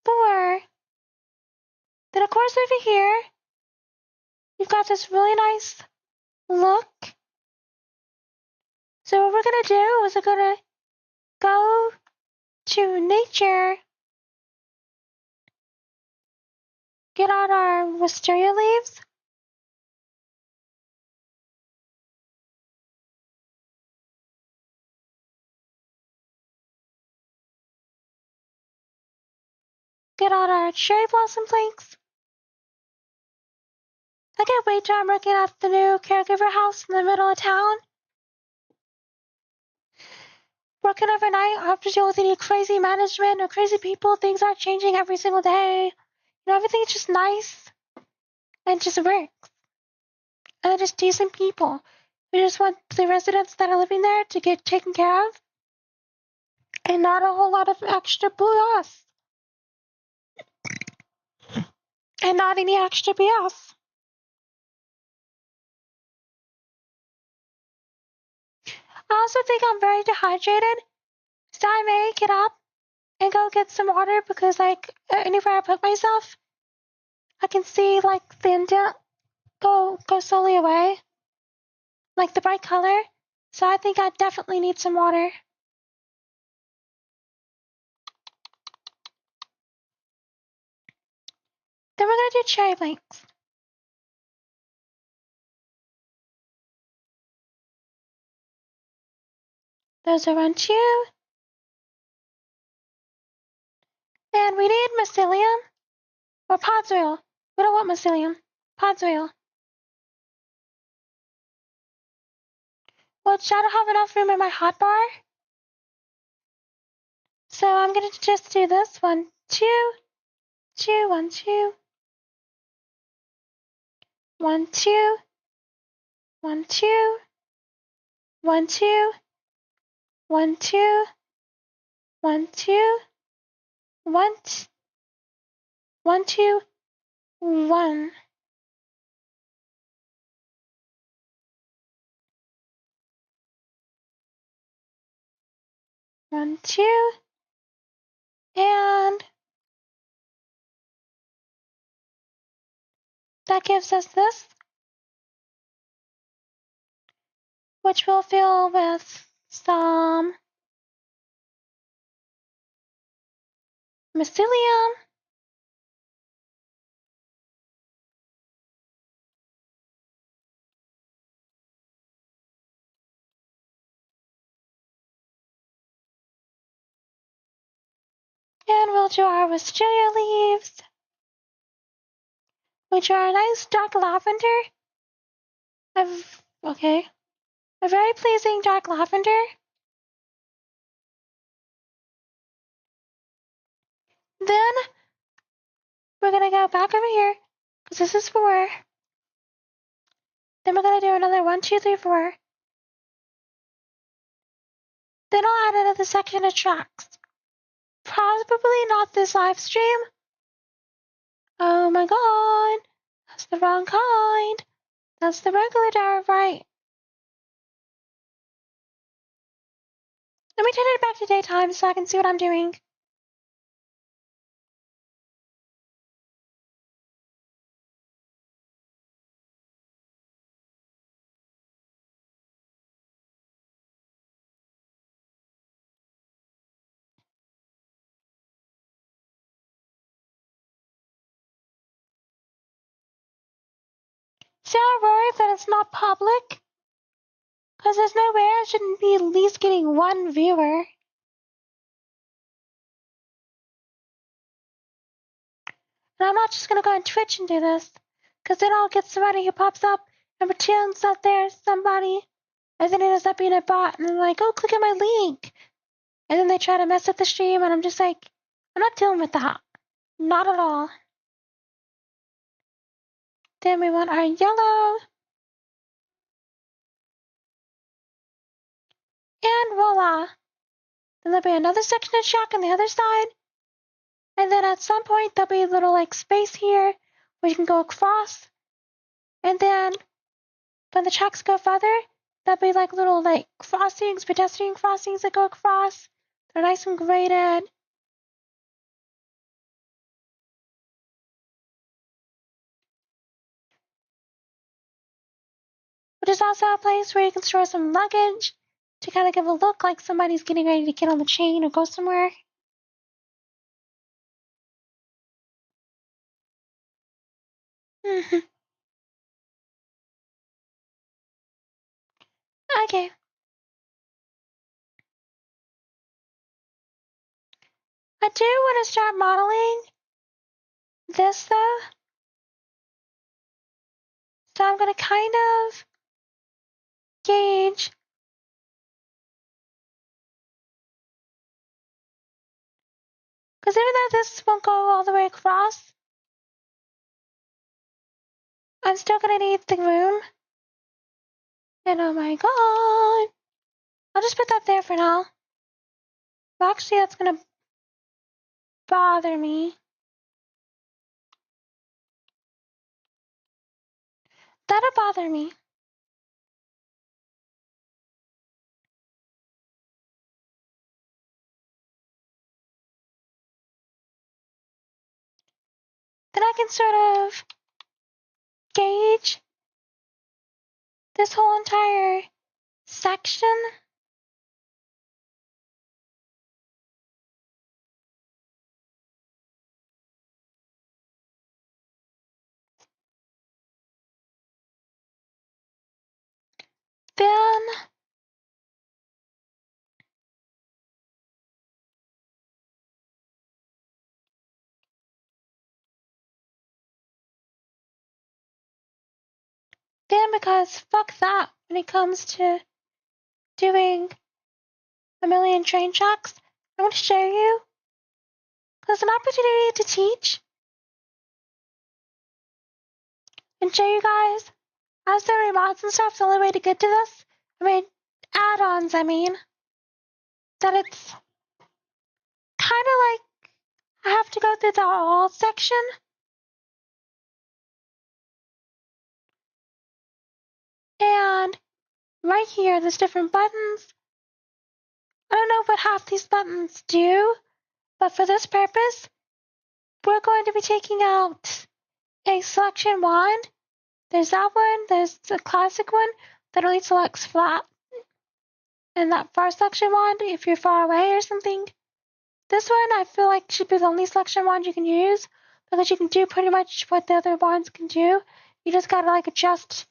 4. Then of course over here, you've got this really nice look. So what we're gonna do is we're gonna go to nature, get out our wisteria leaves, get out our cherry blossom planks. I can't wait till I'm working at the new caregiver house in the middle of town. Working overnight, I have to deal with any crazy management or crazy people. Things are changing every single day. Everything's just nice and just works. And they're just decent people. We just want the residents that are living there to get taken care of and not a whole lot of extra BS. And not any extra BS. I also think I'm very dehydrated, so I may get up and go get some water because, anywhere I put myself, I can see, the indent go slowly away, like the bright color. So I think I definitely need some water. Then we're gonna do cherry blanks. Those are 1, 2. And we need mycelium or podzol. We don't want mycelium. Podzol. Which I don't have enough room in my hotbar. So I'm gonna just do this. 1, 2, 2, 1, 2. 1, 2, 1, 2, 1, 2, 1, 2, 1, 2, 1, 1, 2, 1. One, two, and That gives us this, which we'll fill with some mycelium. And we'll do our wisteria leaves, which are a nice dark lavender. A very pleasing dark lavender. Then we're gonna go back over here, because this is 4. Then we're gonna do another 1, 2, 3, 4. Then I'll add another section of tracks. Probably not this live stream. Oh my god, that's the wrong kind. That's the regular diorite. Let me turn it back to daytime so I can see what I'm doing. See, I worry that it's not public, because there's no way I shouldn't be at least getting 1 viewer. And I'm not just gonna go on Twitch and do this, because then I'll get somebody who pops up and pretends that there's somebody, and then it ends up being a bot, and I'm like, oh, click on my link. And then they try to mess up the stream, and I'm just like, I'm not dealing with that. Not at all. Then we want our yellow. And voila. Then there'll be another section of track on the other side. And then at some point, there'll be a little like space here where you can go across. And then when the tracks go further, there'll be like little like crossings, pedestrian crossings that go across. They're nice and graded. Which is also a place where you can store some luggage to kind of give a look like somebody's getting ready to get on the train or go somewhere. Okay. I do want to start modeling this though. So I'm going to kind of gauge because even though this won't go all the way across, I'm still going to need the room. And oh my god. I'll just put that there for now. Well, actually, that's going to bother me. That'll bother me. Then I can sort of gauge this whole entire section. Then because fuck that when it comes to doing a million train tracks, I want to show you. There's an opportunity to teach and show you guys as the remods and stuff. The only way to get to this, add-ons, that it's kind of like I have to go through the all section. And right here, there's different buttons. I don't know what half these buttons do, but for this purpose, we're going to be taking out a selection wand. There's that one, there's the classic one that only selects flat, and that far selection wand if you're far away or something. This one I feel like should be the only selection wand you can use because you can do pretty much what the other wands can do. You just gotta like adjust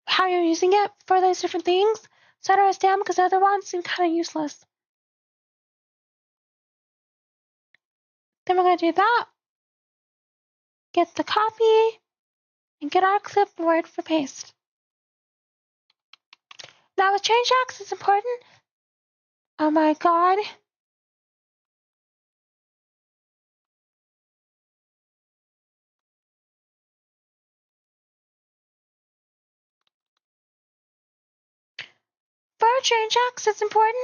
how you're using it for those different things. So I don't understand because the other wands seem kind of useless. Then we're gonna do that. Get the copy and get our clipboard for paste. Now with change X, it's important. Oh my god. For change X, it's important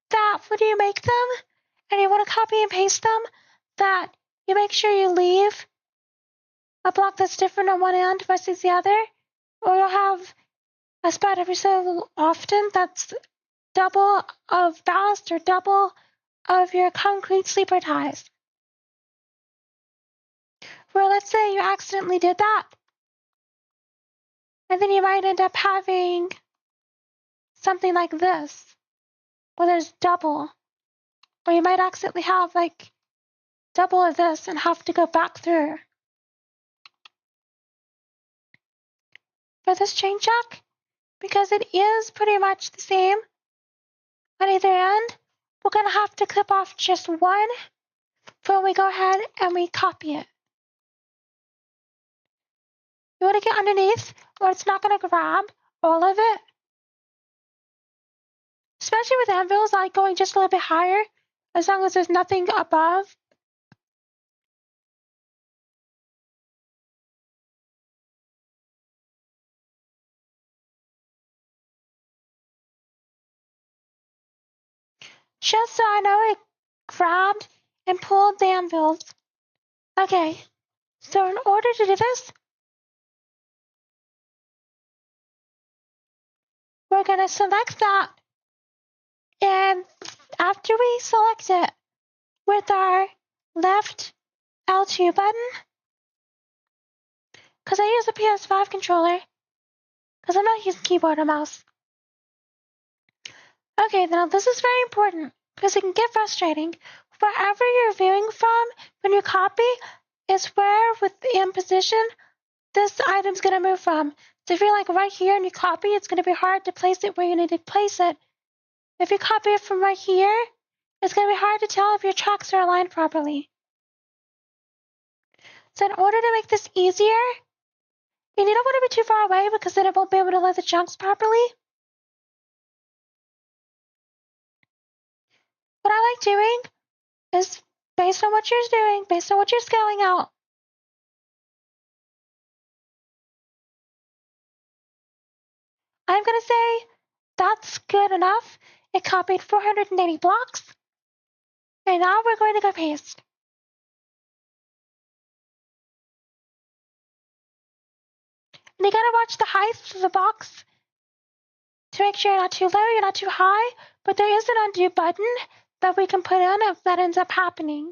that when you make them and you want to copy and paste them, that you make sure you leave a block that's different on one end versus the other, or you'll have a spot every so often that's double of ballast or double of your concrete sleeper ties. Where let's say you accidentally did that, and then you might end up having something like this, where there's double, or you might accidentally have like double of this and have to go back through. For this chain check, because it is pretty much the same on either end, we're going to have to clip off just one when we go ahead and we copy it. You want to get underneath or it's not going to grab all of it. Especially with anvils, I like going just a little bit higher as long as there's nothing above. Just so I know it grabbed and pulled the anvils. Okay, so in order to do this, we're going to select that. And after we select it with our left L2 button, because I use a PS5 controller, because I'm not using keyboard or mouse. Okay, now this is very important, because it can get frustrating. Wherever you're viewing from, when you copy, is where within position this item's going to move from. So if you're like right here and you copy, it's going to be hard to place it where you need to place it. If you copy it from right here, it's going to be hard to tell if your tracks are aligned properly. So in order to make this easier, and you don't want to be too far away because then it won't be able to load the chunks properly. What I like doing is based on what you're doing, based on what you're scaling out. I'm going to say that's good enough. It copied 480 blocks. And now we're going to go paste. And you gotta watch the height of the box to make sure you're not too low, you're not too high, but there is an undo button that we can put in if that ends up happening.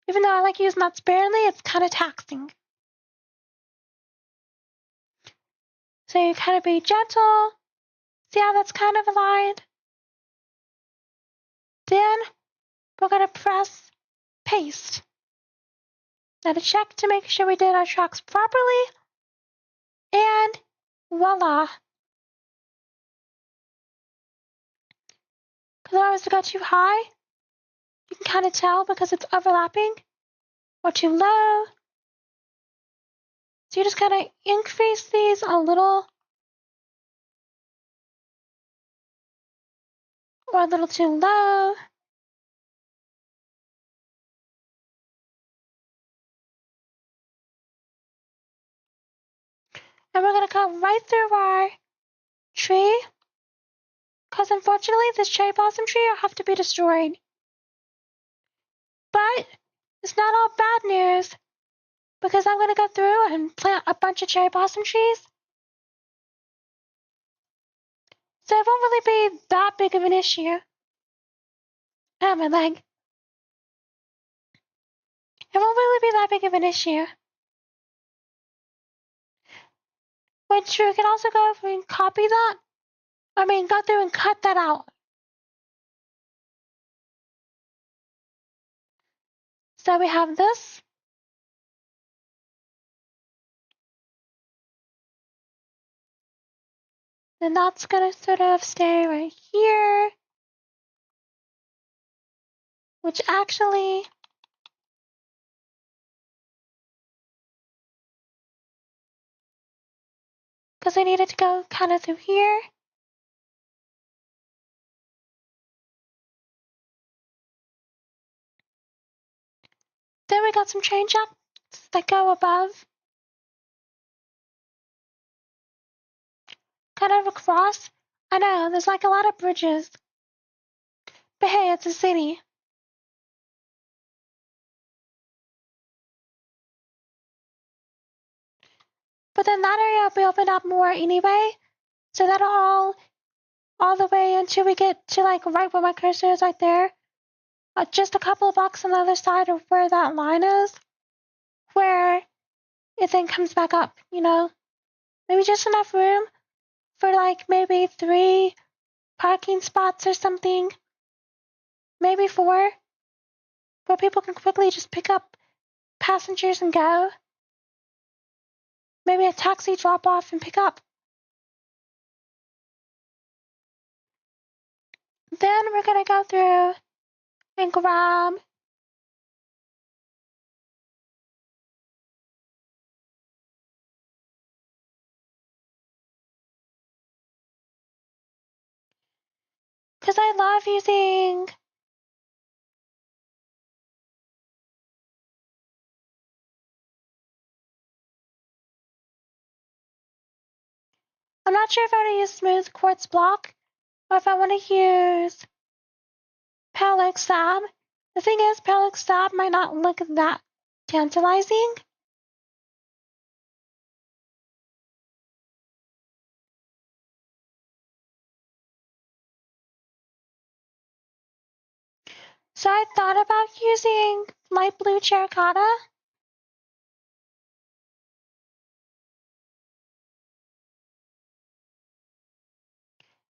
Even though I like using that sparingly, it's kind of taxing. So you kind of be gentle. See how that's kind of aligned? Then we're gonna press paste. Now to check to make sure we did our tracks properly. And voila. Because otherwise it got too high. You can kind of tell because it's overlapping. Or too low. So you just gotta increase these a little. Or a little too low. And we're gonna come right through our tree. Because unfortunately this cherry blossom tree will have to be destroyed. But it's not all bad news. Because I'm gonna go through and plant a bunch of cherry blossom trees. So it won't really be that big of an issue. Ah, my leg. It won't really be that big of an issue. Which you can also go through and copy that. Go through and cut that out. So we have this. Then that's gonna sort of stay right here. Which actually, because I needed to go kind of through here. Then we got some train tracks that go above. Kind of across. I know, there's like a lot of bridges. But hey, it's a city. But then that area will be opened up more anyway. So that'll all the way until we get to like right where my cursor is right there. Just a couple of blocks on the other side of where that line is. Where it then comes back up, Maybe just enough room for like maybe 3 parking spots or something. Maybe 4. Where people can quickly just pick up passengers and go. Maybe a taxi drop off and pick up. Then we're gonna go through and grab because I love using I'm not sure if I want to use smooth quartz block or if I want to use Palette Stab. The thing is, Palette Stab might not look that tantalizing. So I thought about using light blue terracotta.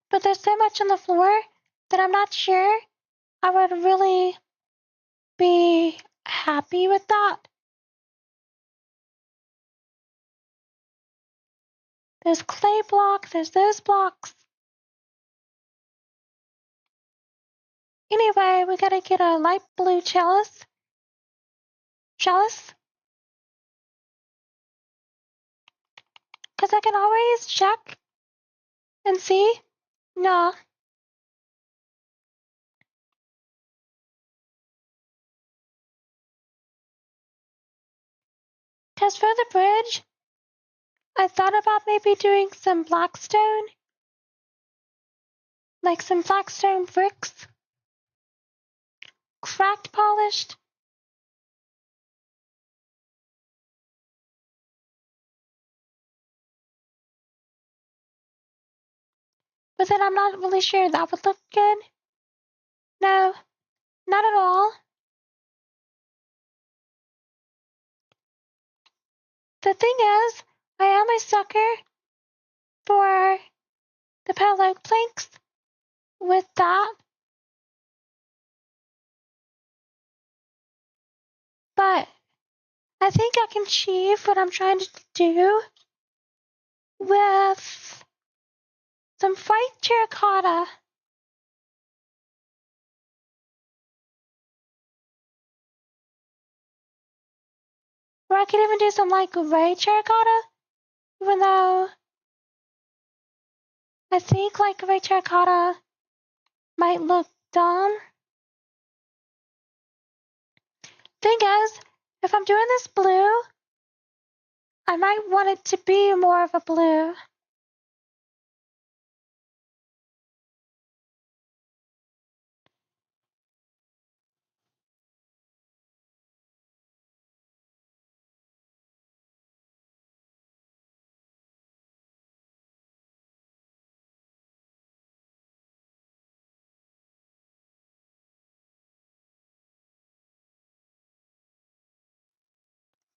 But there's so much on the floor that I'm not sure I would really be happy with that. There's clay block, there's those blocks. Anyway, we gotta get a light blue chalice. Because I can always check and see. No. Because for the bridge, I thought about maybe doing some blackstone. Like some blackstone bricks. Cracked polished. But then I'm not really sure that would look good. No, not at all. The thing is, I am a sucker for the palette planks with that. But I think I can achieve what I'm trying to do with some white terracotta. Or I could even do some like gray terracotta, even though I think like gray terracotta might look dumb. Thing is, if I'm doing this blue, I might want it to be more of a blue.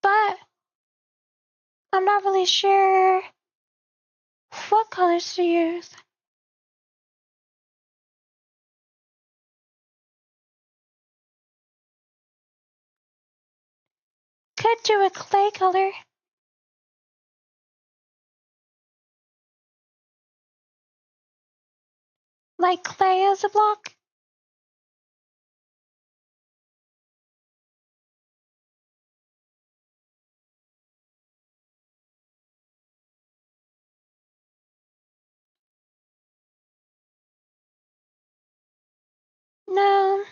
But I'm not really sure What colors do you use? Could do a clay color. Like clay as a block? No.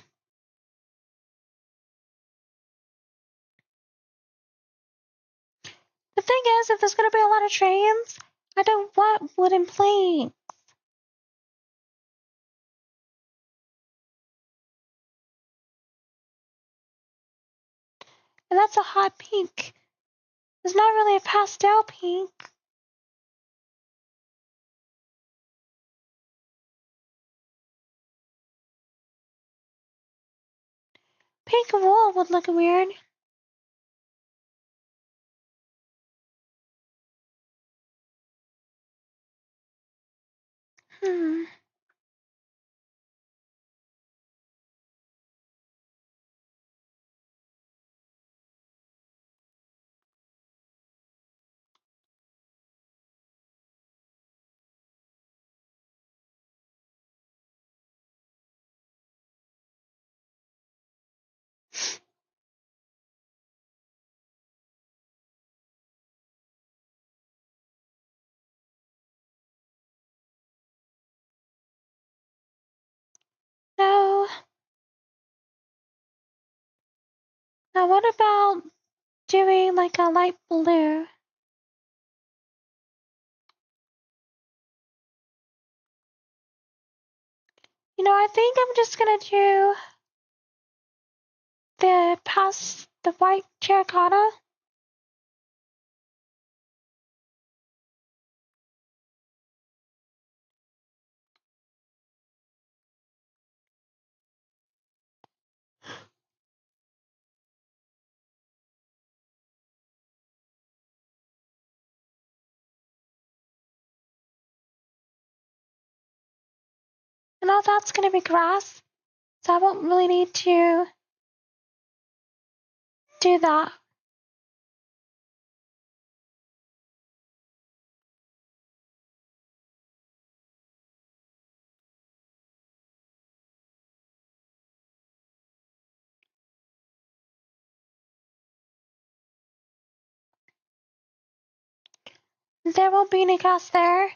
The thing is, if there's gonna be a lot of trains, I don't want wooden planks. And that's a hot pink. It's not really a pastel pink. Pink wool would look weird. Hmm. No. Now what about doing like a light blue? You know, I think I'm just gonna do the white terracotta. And all that's gonna be grass. So I won't really need to do that. There won't be any grass there,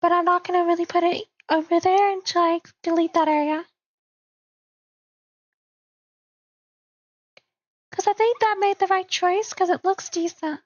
but I'm not gonna really put it over there until I delete that area. Because I think that made the right choice because it looks decent.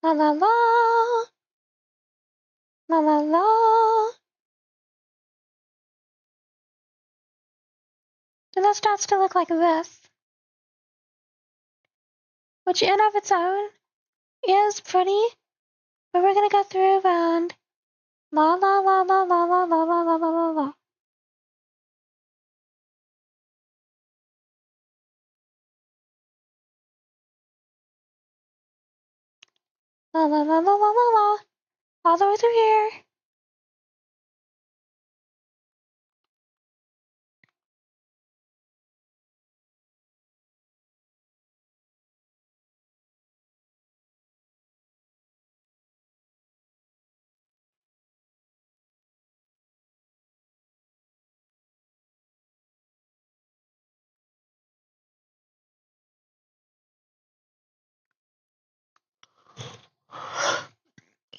La la la. La la la. And that starts to look like this, which in of its own is pretty, but we're gonna go through and la la la la la la la la la la la la. La la la la la la la. All the way through here.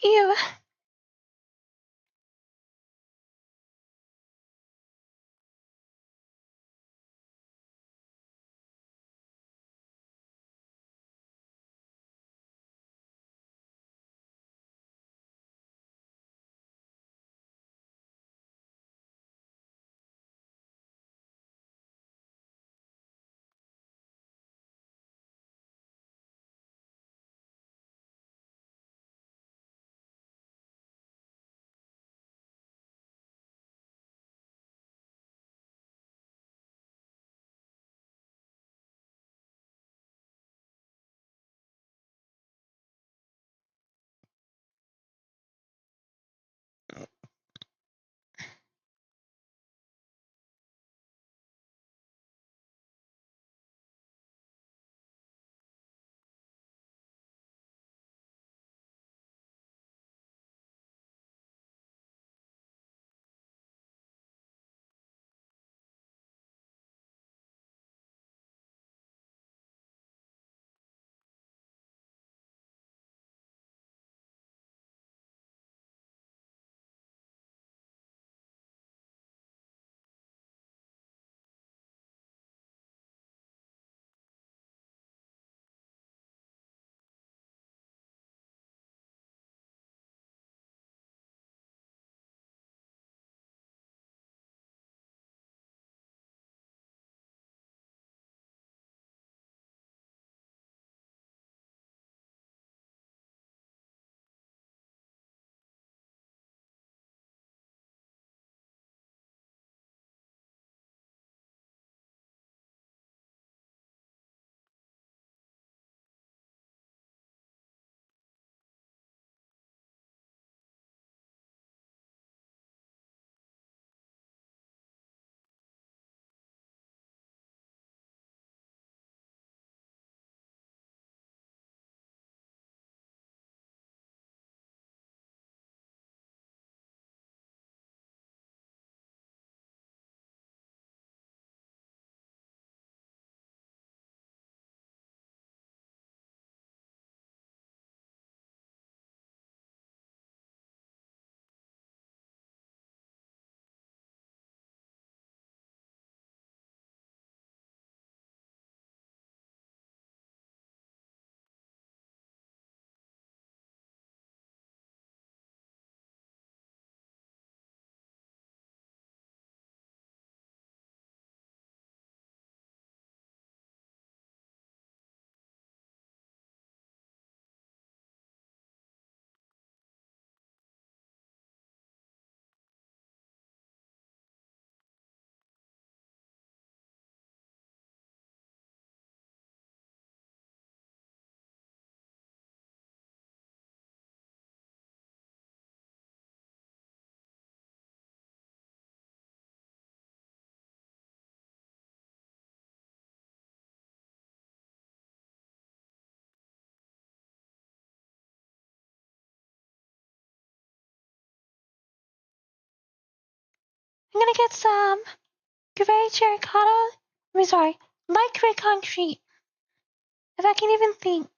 Ew. gonna get some gray terracotta. Light gray concrete. If I can even think.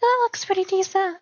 That looks pretty decent.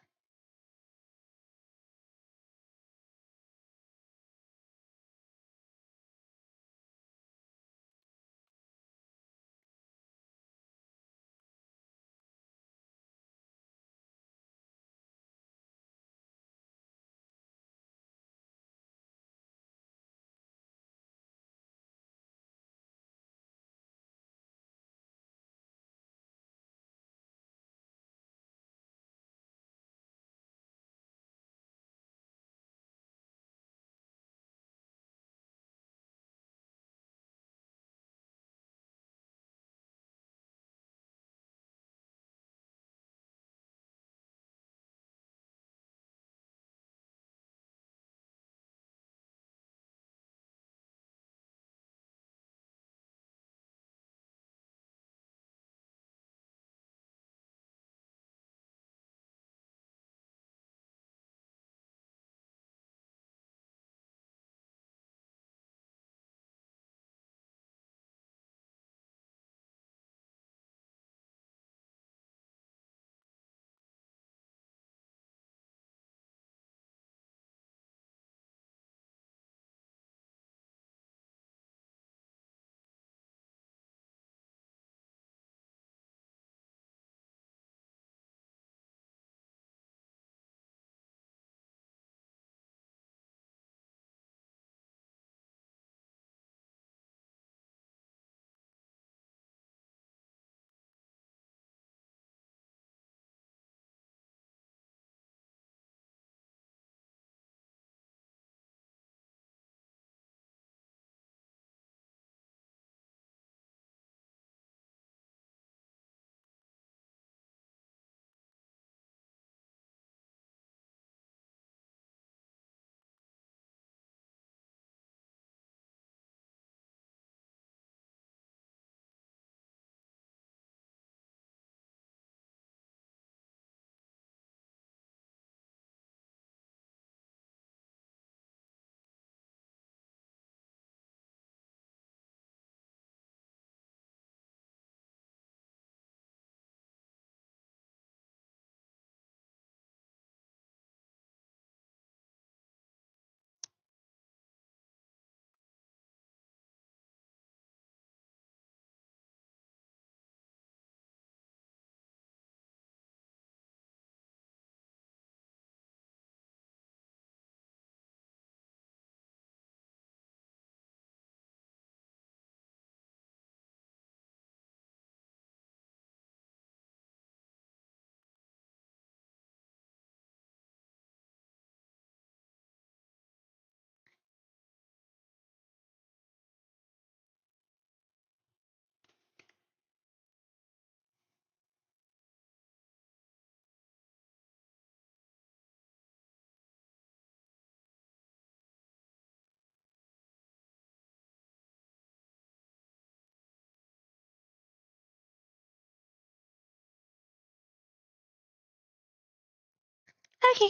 Okay.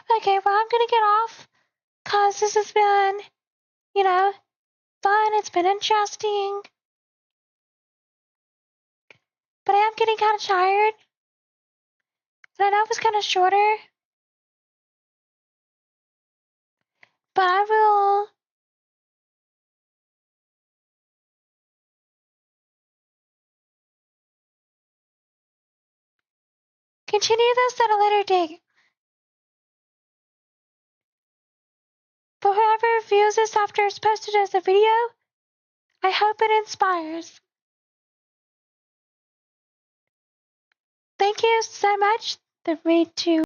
Okay, well, I'm gonna get off, cause this has been, fun. It's been interesting, but I am getting kind of tired. And I know it was kind of shorter, but I will continue this at a later date. But whoever views this after it's posted as a video, I hope it inspires. Thank you so much. The read to